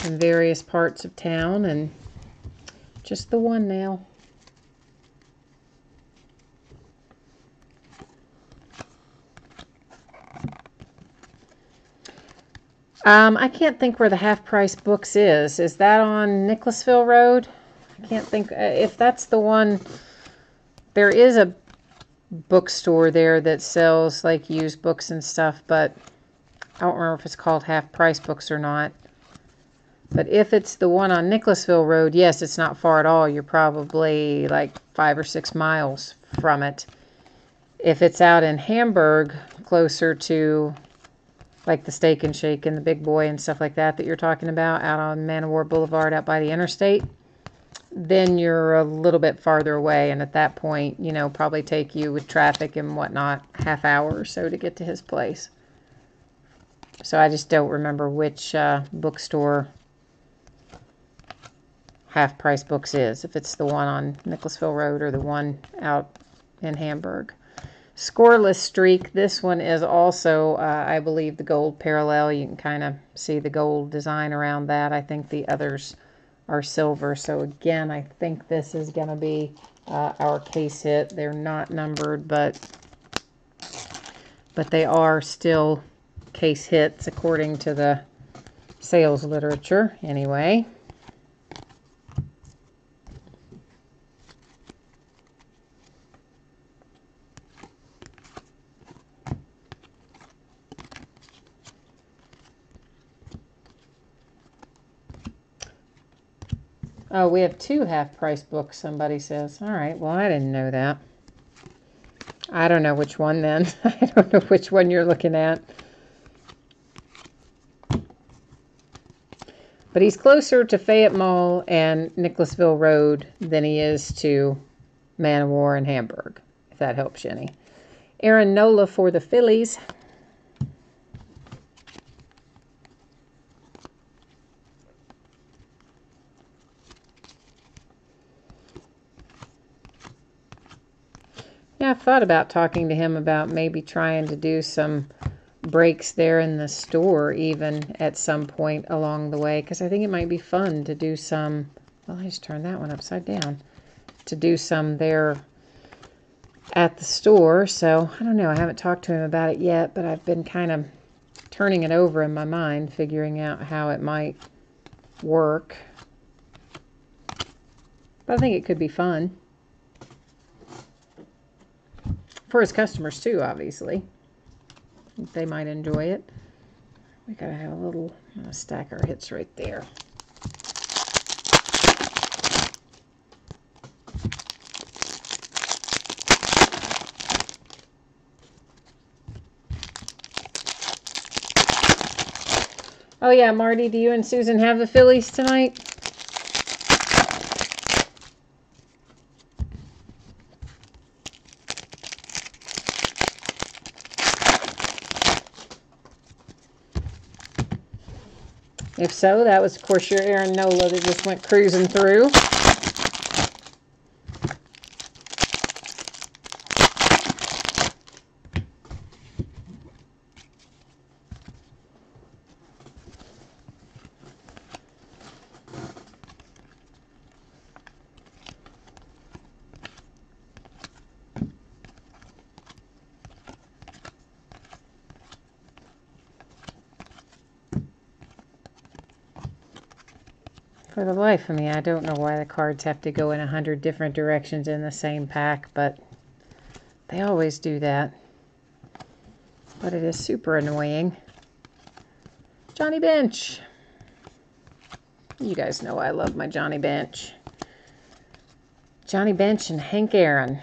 In various parts of town, and just the one now. I can't think where the Half Price Books is. Is that on Nicholasville Road? I can't think if that's the one. There is a bookstore there that sells like used books and stuff, but I don't remember if it's called Half Price Books or not. But if it's the one on Nicholasville Road, yes, it's not far at all. You're probably like 5 or 6 miles from it. If it's out in Hamburg, closer to like the Steak and Shake and the Big Boy and stuff like that you're talking about, out on Man of War Boulevard out by the interstate, then you're a little bit farther away. And at that point, you know, probably take you with traffic and whatnot, half hour or so to get to his place. So I just don't remember which bookstore Half Price Books is, if it's the one on Nicholasville Road or the one out in Hamburg. Scoreless Streak, this one is also, I believe, the gold parallel. You can kind of see the gold design around that. I think the others are silver. So again, I think this is going to be our case hit. They're not numbered, but they are still case hits according to the sales literature anyway. Oh, we have 2 half-price books, somebody says. All right, well, I didn't know that. I don't know which one then. I don't know which one you're looking at. But he's closer to Fayette Mall and Nicholasville Road than he is to Man of War and Hamburg, if that helps you any. Aaron Nola for the Phillies. Yeah, I've thought about talking to him about maybe trying to do some breaks there in the store even at some point along the way, because I think it might be fun to do some, well, I just turned that one upside down, to do some there at the store. So I don't know, I haven't talked to him about it yet, but I've been kind of turning it over in my mind, figuring out how it might work. But I think it could be fun for his customers too, obviously. They might enjoy it. We gotta have a little stack our hits right there. Oh yeah, Marty, do you and Susan have the Phillies tonight? If so, that was, of course, your Aaron Nola that just went cruising through. For the life of me, I don't know why the cards have to go in 100 different directions in the same pack, but they always do that. But it is super annoying. Johnny Bench. You guys know I love my Johnny Bench. Johnny Bench and Hank Aaron.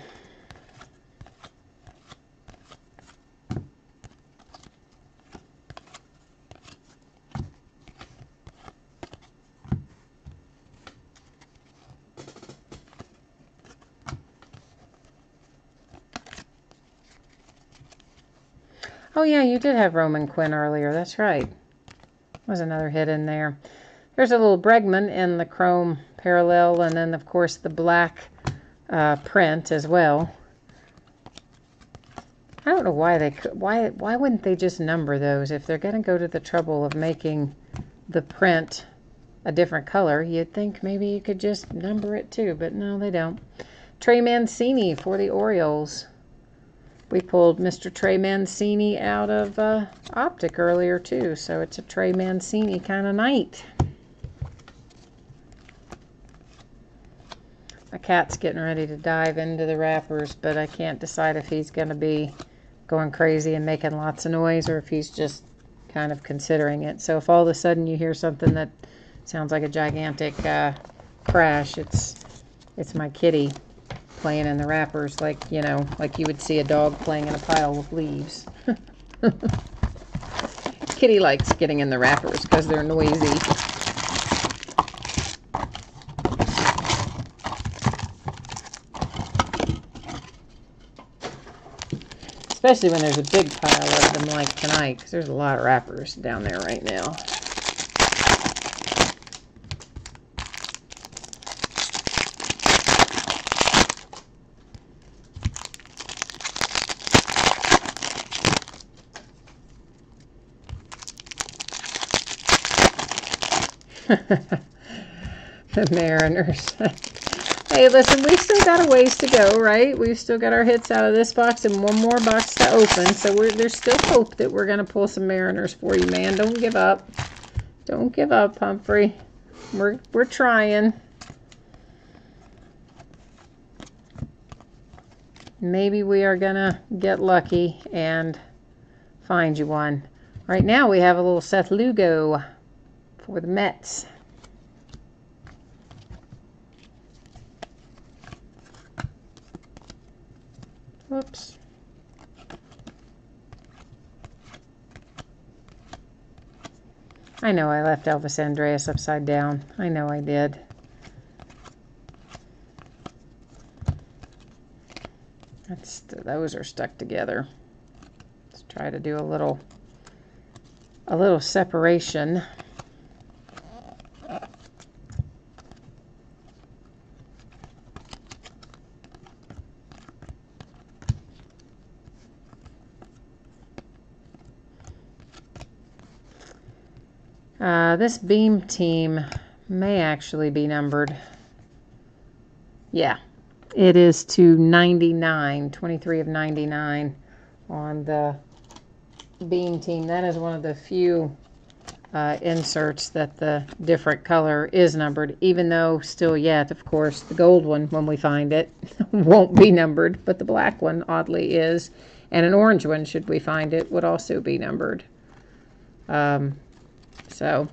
Oh yeah, you did have Roman Quinn earlier. That's right. Was another hit in there. There's a little Bregman in the chrome parallel, and then of course the black print as well. I don't know why they could. Why wouldn't they just number those if they're going to go to the trouble of making the print a different color? You'd think maybe you could just number it too, but no, they don't. Trey Mancini for the Orioles. We pulled Mr. Trey Mancini out of Optic earlier too, so it's a Trey Mancini kind of night. My cat's getting ready to dive into the wrappers, but I can't decide if he's going to be going crazy and making lots of noise or if he's just kind of considering it. So if all of a sudden you hear something that sounds like a gigantic crash, it's my kitty playing in the wrappers, like, you know, like you would see a dog playing in a pile of leaves. Kitty likes getting in the wrappers because they're noisy. Especially when there's a big pile of them like tonight, because there's a lot of wrappers down there right now. The Mariners. Hey, listen, we've still got a ways to go, right? We've still got our hits out of this box and one more box to open. So there's still hope that we're going to pull some Mariners for you, man. Don't give up. Don't give up, Humphrey. We're trying. Maybe we are going to get lucky and find you one. Right now we have a little Seth Lugo for the Mets. Whoops. I know I left Elvis Andreas upside down. I know I did. Those are stuck together. Let's try to do a little separation. This Beam Team may actually be numbered. Yeah, it is to 99, 23 of 99 on the Beam Team. That is one of the few inserts that the different color is numbered, even though still yet, of course, the gold one, when we find it, won't be numbered, but the black one oddly is, and an orange one, should we find it, would also be numbered. So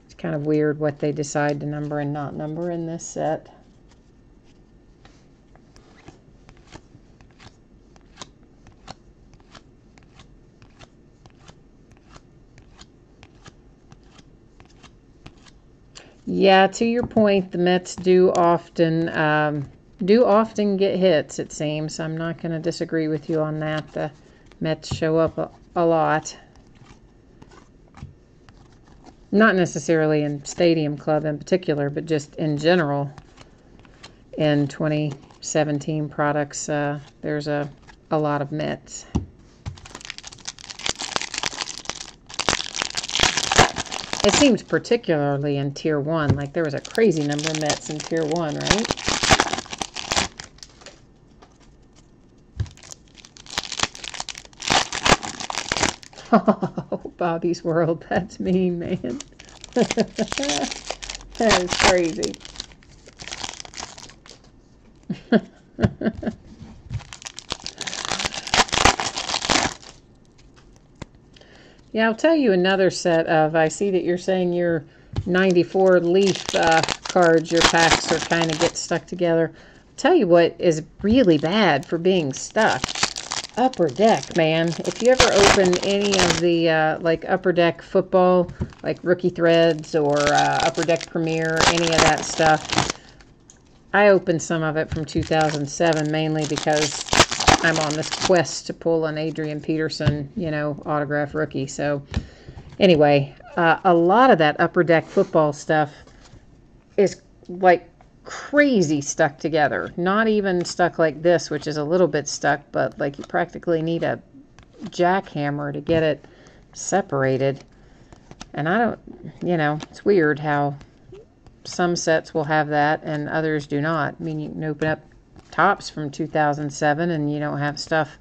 it's kind of weird what they decide to number and not number in this set. Yeah, to your point, the Mets do often get hits, it seems. I'm not going to disagree with you on that. The Mets show up a lot. Not necessarily in Stadium Club in particular, but just in general. In 2017 products, there's a lot of Mets. It seems particularly in Tier 1, like there was a crazy number of Mets in Tier 1, right? Oh, Bobby's World, that's mean, man. That is crazy. Yeah, I'll tell you another set of, I see that you're saying your 94 Leaf cards, your packs are kind of get stuck together. I'll tell you what is really bad for being stuck. Upper Deck, man. If you ever open any of the like Upper Deck football, like Rookie Threads or Upper Deck Premier, any of that stuff, I opened some of it from 2007 mainly because I'm on this quest to pull an Adrian Peterson, you know, autograph rookie. So anyway, a lot of that Upper Deck football stuff is like crazy stuck together. Not even stuck like this, which is a little bit stuck, but like you practically need a jackhammer to get it separated. And I don't, you know, it's weird how some sets will have that and others do not. I mean, you can open up tops from 2007 and you don't have stuff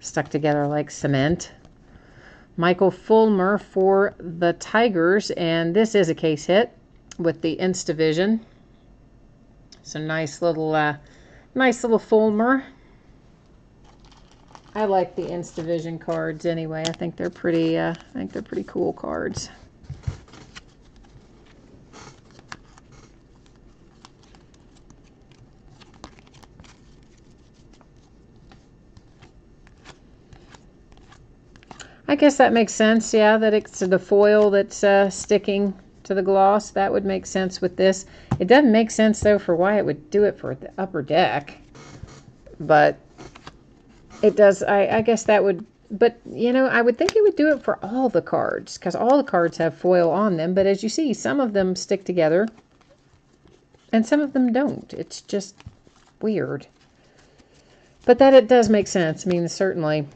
stuck together like cement. Michael Fulmer for the Tigers, and this is a case hit with the Instavision. So nice little Fulmer. I like the Instavision cards anyway. I think they're pretty cool cards. I guess that makes sense, yeah, that it's the foil that's sticking to the gloss. That would make sense with this. It doesn't make sense, though, for why it would do it for the Upper Deck. But it does, I guess that would, but, you know, I would think it would do it for all the cards, because all the cards have foil on them. But as you see, some of them stick together, and some of them don't. It's just weird. But that it does make sense. I mean, certainly,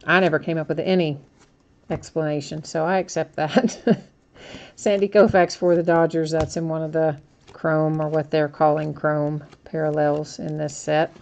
I never came up with any explanation, so I accept that. Sandy Koufax for the Dodgers. That's in one of the chrome, or what they're calling chrome, parallels in this set.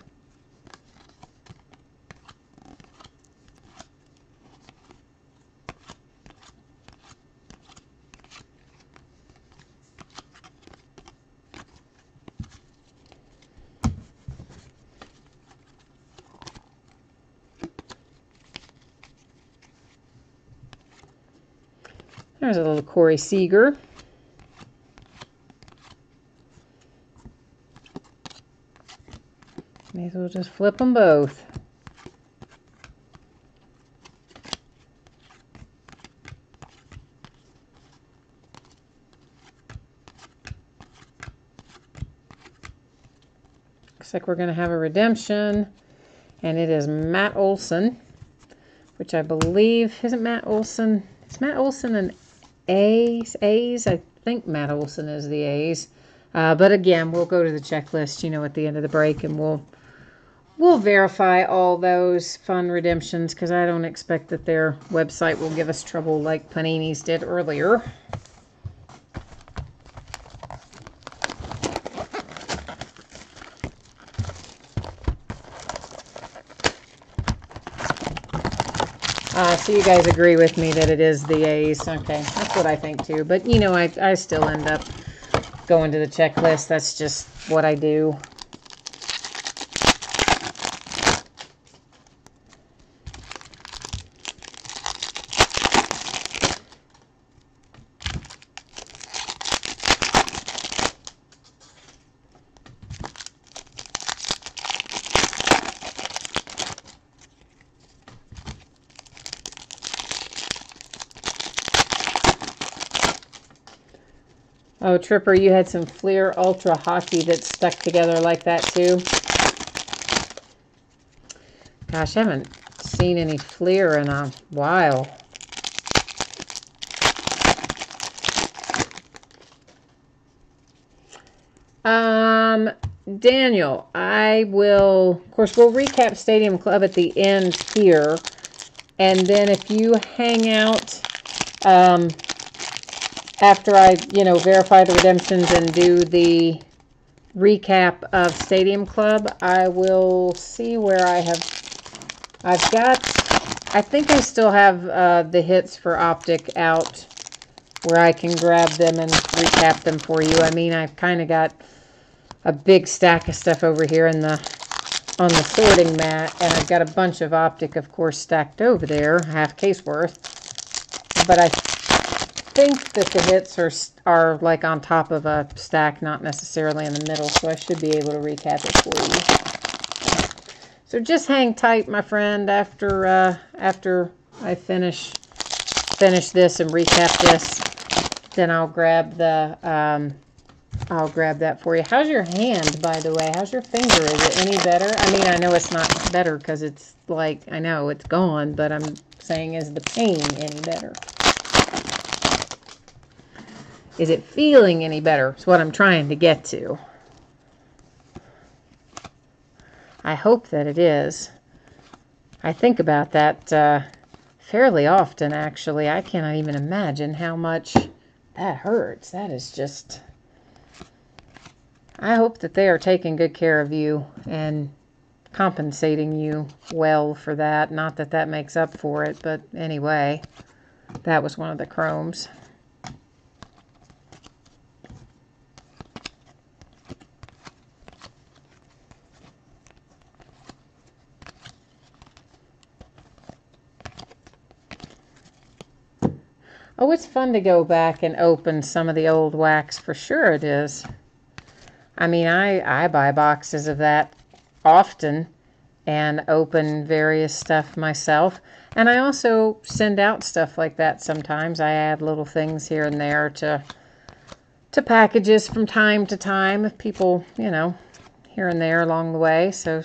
There's a little Corey Seager. May as well just flip them both. Looks like we're going to have a redemption, and it is Matt Olson, which I believe, isn't Matt Olson, is Matt Olson an A's? I think Matt Olson is the A's. But again, we'll go to the checklist, you know, at the end of the break, and we'll We'll verify all those fund redemptions because I don't expect that their website will give us trouble like Panini's did earlier. So you guys agree with me that it is the A's. Okay, that's what I think too. But, you know, I still end up going to the checklist. That's just what I do. Oh, Tripper, you had some Fleer Ultra Hockey that stuck together like that too. Gosh, I haven't seen any Fleer in a while. Daniel, I will, of course, we'll recap Stadium Club at the end here. And then if you hang out, after I, verify the redemptions and do the recap of Stadium Club, I will see where I think I still have the hits for Optic out where I can grab them and recap them for you. I mean, I've kind of got a big stack of stuff over here on the sorting mat, and I've got a bunch of Optic, of course, stacked over there, half case worth. But I think that the hits are like on top of a stack, not necessarily in the middle, so I should be able to recap it for you. So just hang tight, my friend. After I finish this and recap this, then I'll grab that for you. How's your hand, by the way? How's your finger? Is it any better? I mean, I know it's not better because it's like, I know it's gone, but I'm saying, is the pain any better? Is it feeling any better? That's what I'm trying to get to. I hope that it is. I think about that fairly often, actually. I cannot even imagine how much that hurts. That is just... I hope that they are taking good care of you and compensating you well for that. Not that that makes up for it, but anyway, that was one of the chromes. Oh, it's fun to go back and open some of the old wax. For sure it is. I mean, I buy boxes of that often and open various stuff myself. And I also send out stuff like that sometimes. I add little things here and there to packages from time to time of people, here and there along the way. So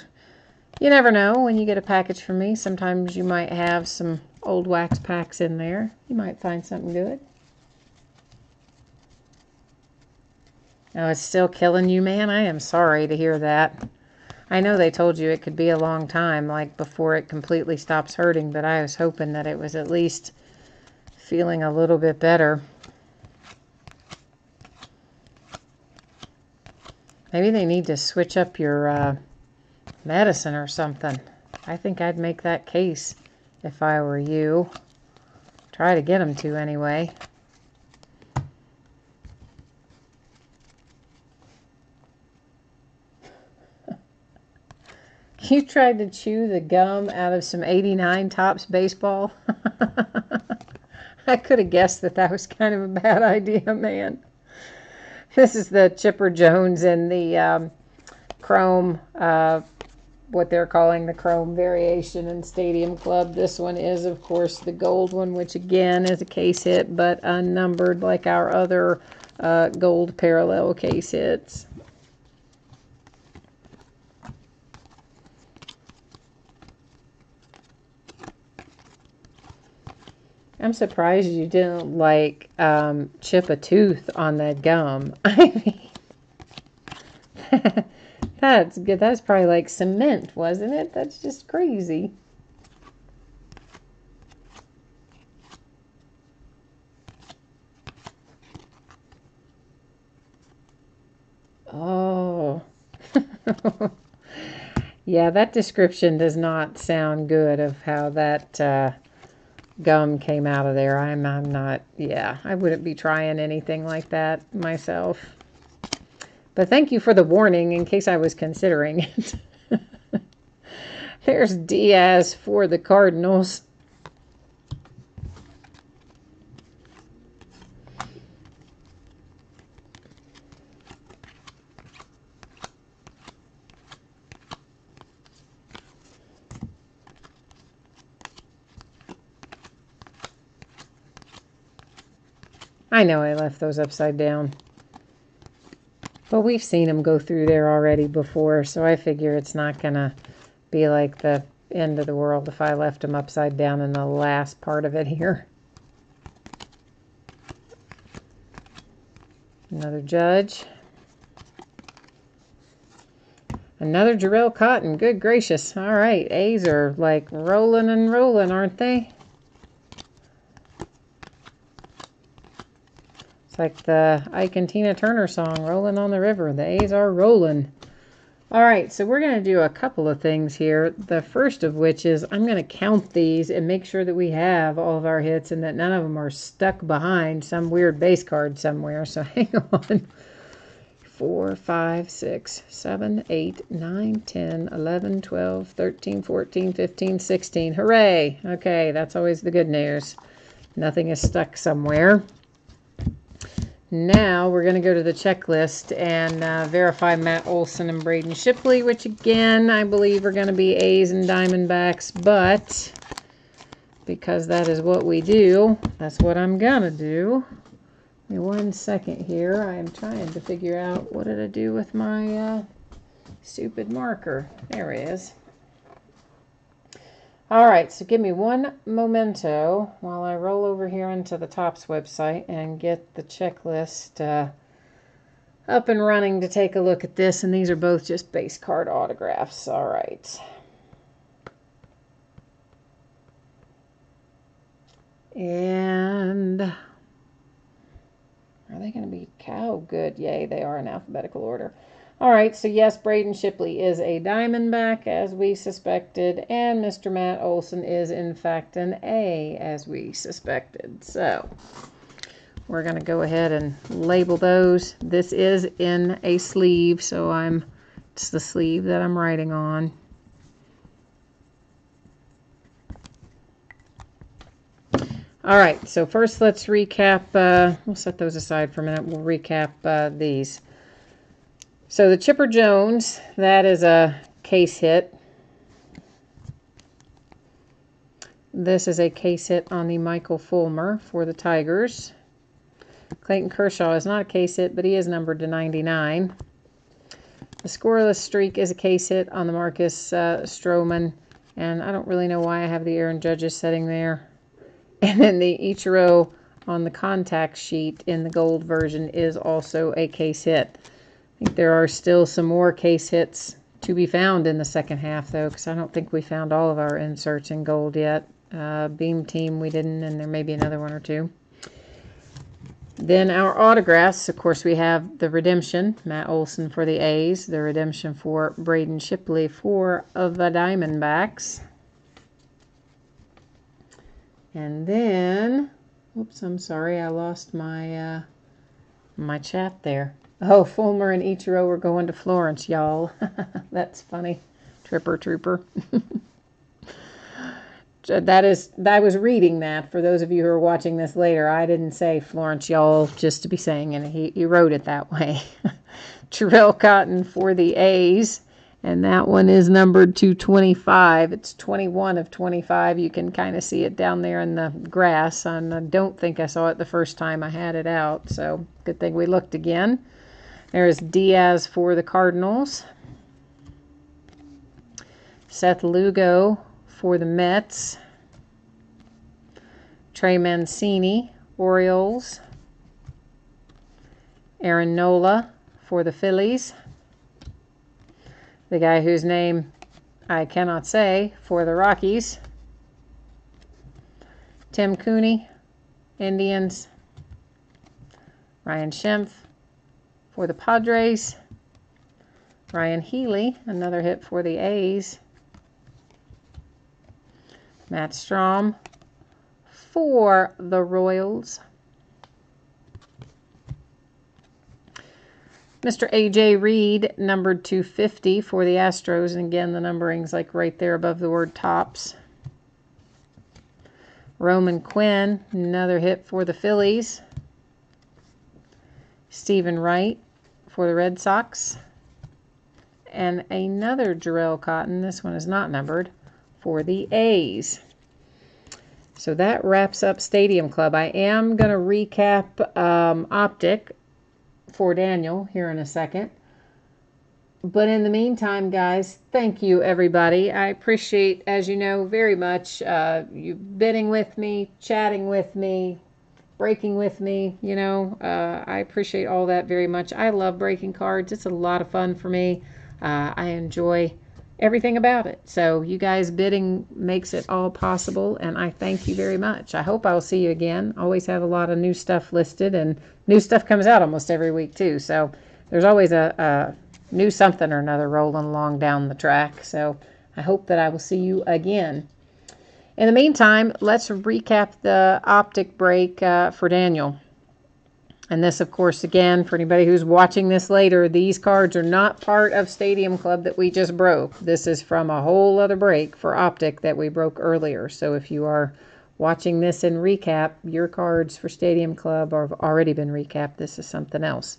you never know when you get a package from me. Sometimes you might have some old wax packs in there. You might find something good. Oh, it's still killing you, man? I am sorry to hear that. I know they told you it could be a long time, like before it completely stops hurting, but I was hoping that it was at least feeling a little bit better. Maybe they need to switch up your medicine or something. I think I'd make that case if I were you. Try to get them to anyway. You tried to chew the gum out of some 89 Topps baseball? I could have guessed that was kind of a bad idea, man. This is the Chipper Jones and the chrome, what they're calling the chrome variation in Stadium Club. This one is, of course, the gold one, which again is a case hit, but unnumbered like our other gold parallel case hits. I'm surprised you didn't, like, chip a tooth on that gum. I mean, That's good. That's probably like cement, wasn't it? That's just crazy. Oh. Yeah, that description does not sound good of how that gum came out of there. I'm not, yeah, I wouldn't be trying anything like that myself. But thank you for the warning in case I was considering it. There's Diaz for the Cardinals. I know I left those upside down. But we've seen them go through there already before, so I figure it's not going to be like the end of the world if I left them upside down in the last part of it here. Another Judge. Another Jarrell Cotton. Good gracious. All right, A's are like rolling and rolling, aren't they? It's like the Ike and Tina Turner song, Rolling on the River. The A's are rolling. All right, so we're going to do a couple of things here. The first of which is I'm going to count these and make sure that we have all of our hits and that none of them are stuck behind some weird base card somewhere. So hang on. 4, 5, 6, 7, 8, 9, 10, 11, 12, 13, 14, 15, 16. Hooray! Okay, that's always the good news. Nothing is stuck somewhere. Now we're going to go to the checklist and verify Matt Olson and Braden Shipley, which again I believe are going to be A's and Diamondbacks, but because that is what we do, that's what I'm going to do. Give me 1 second here. I am trying to figure out what did I do with my stupid marker. There it is. All right, so give me one momento while I roll over here into the Topps website and get the checklist up and running to take a look at this. And these are both just base card autographs. All right. And are they going to be cow? Good. Yay, they are in alphabetical order. All right, so yes, Braden Shipley is a Diamondback, as we suspected, and Mr. Matt Olson is, in fact, an A, as we suspected. So we're going to go ahead and label those. This is in a sleeve, so it's the sleeve that I'm writing on. All right, so first let's recap. We'll set those aside for a minute. We'll recap these. So the Chipper Jones, that is a case hit. This is a case hit on the Michael Fulmer for the Tigers. Clayton Kershaw is not a case hit, but he is numbered to 99. The scoreless streak is a case hit on the Marcus Stroman, and I don't really know why I have the Aaron Judges setting there. And then the Ichiro on the contact sheet in the gold version is also a case hit. I think there are still some more case hits to be found in the second half, though, because I don't think we found all of our inserts in gold yet. Beam Team we didn't, and there may be another one or two. Then our autographs, of course, we have the redemption, Matt Olson for the A's, the redemption for Braden Shipley for the Diamondbacks. And then, oops, I'm sorry, I lost my my chat there. Oh, Fulmer and Ichiro were going to Florence, y'all. That's funny. Trooper. I was reading that for those of you who are watching this later. I didn't say Florence, y'all, just to be saying, and he wrote it that way. Jarrell Cotton for the A's, and that one is numbered to 25. It's 21 of 25. You can kind of see it down there in the grass, and I don't think I saw it the first time I had it out, so good thing we looked again. There's Diaz for the Cardinals. Seth Lugo for the Mets. Trey Mancini, Orioles. Aaron Nola for the Phillies. the guy whose name I cannot say, for the Rockies. Tim Cooney, Indians. Ryan Schimpf for the Padres. Ryan Healy, another hit for the A's. Matt Strahm for the Royals. Mr. A.J. Reed, numbered 250 for the Astros. And again, the numbering's like right there above the word Topps. Roman Quinn, another hit for the Phillies. Stephen Wright for the Red Sox. And another Jarrell Cotton, this one is not numbered, for the A's. So that wraps up Stadium Club. I am going to recap Optic for Daniel here in a second. But in the meantime, guys, thank you, everybody. I appreciate, as you know, very much you bidding with me, chatting with me, breaking with me. You know, I appreciate all that very much. I love breaking cards. It's a lot of fun for me. I enjoy everything about it. So you guys bidding makes it all possible, and I thank you very much. I hope I'll see you again. Always have a lot of new stuff listed, and new stuff comes out almost every week too. So there's always a new something or another rolling along down the track. So I hope that I will see you again. In the meantime, let's recap the Optic break for Daniel. And this, of course, again, for anybody who's watching this later, these cards are not part of Stadium Club that we just broke. This is from a whole other break for Optic that we broke earlier. So if you are watching this in recap, your cards for Stadium Club have already been recapped. This is something else.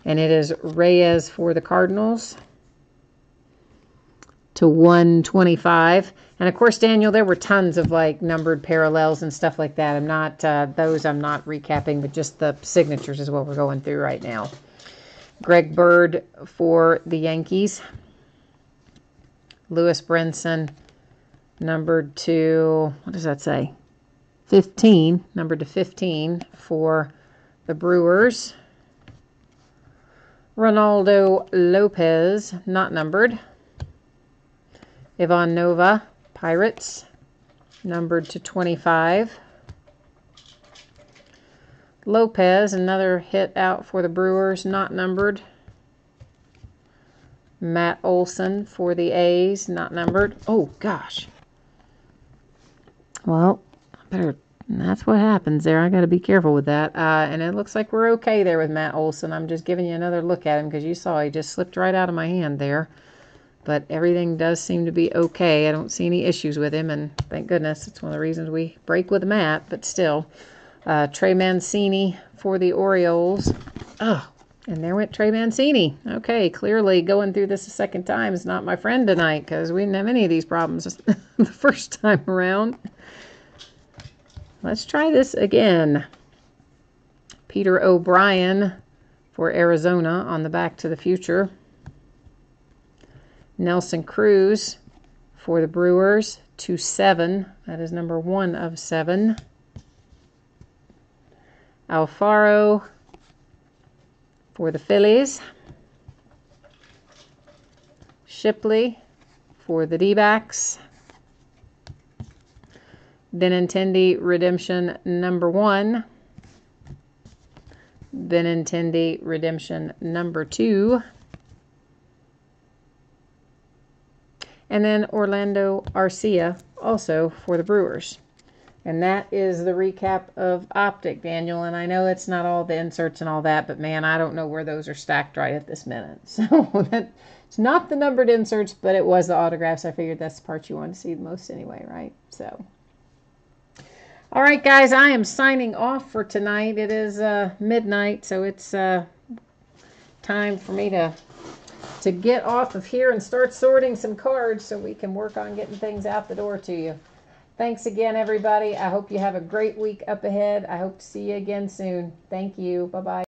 And it is Reyes for the Cardinals to 125. And of course, Daniel, there were tons of like numbered parallels and stuff like that. I'm not, those I'm not recapping, but just the signatures is what we're going through right now. Greg Bird for the Yankees. Lewis Brinson, numbered to, what does that say? 15, numbered to 15 for the Brewers. Ronaldo Lopez, not numbered. Ivan Nova, Pirates, numbered to 25. Lopez, another hit out for the Brewers, not numbered. Matt Olson for the A's, not numbered. Oh, gosh. Well, that's what happens there. I got to be careful with that. And it looks like we're okay there with Matt Olson. I'm just giving you another look at him because you saw he just slipped right out of my hand there. But everything does seem to be okay. I don't see any issues with him, and thank goodness. It's one of the reasons we break with Matt, but still. Trey Mancini for the Orioles. Oh, and there went Trey Mancini. Okay, clearly going through this a second time is not my friend tonight because we didn't have any of these problems the first time around. Let's try this again. Peter O'Brien for Arizona on the Back to the Future. Nelson Cruz for the Brewers, 2-7. That is number 1 of 7. Alfaro for the Phillies. Shipley for the D-backs. Benintendi Redemption number 1. Benintendi Redemption number 2. And then Orlando Arcia, also for the Brewers. And that is the recap of Optic, Daniel. And I know it's not all the inserts and all that, but man, I don't know where those are stacked right at this minute. So it's not the numbered inserts, but it was the autographs. I figured that's the part you want to see the most anyway, right? So, all right, guys, I am signing off for tonight. It is midnight, so it's time for me to get off of here and start sorting some cards so we can work on getting things out the door to you. Thanks again, everybody. I hope you have a great week up ahead. I hope to see you again soon. Thank you. Bye-bye.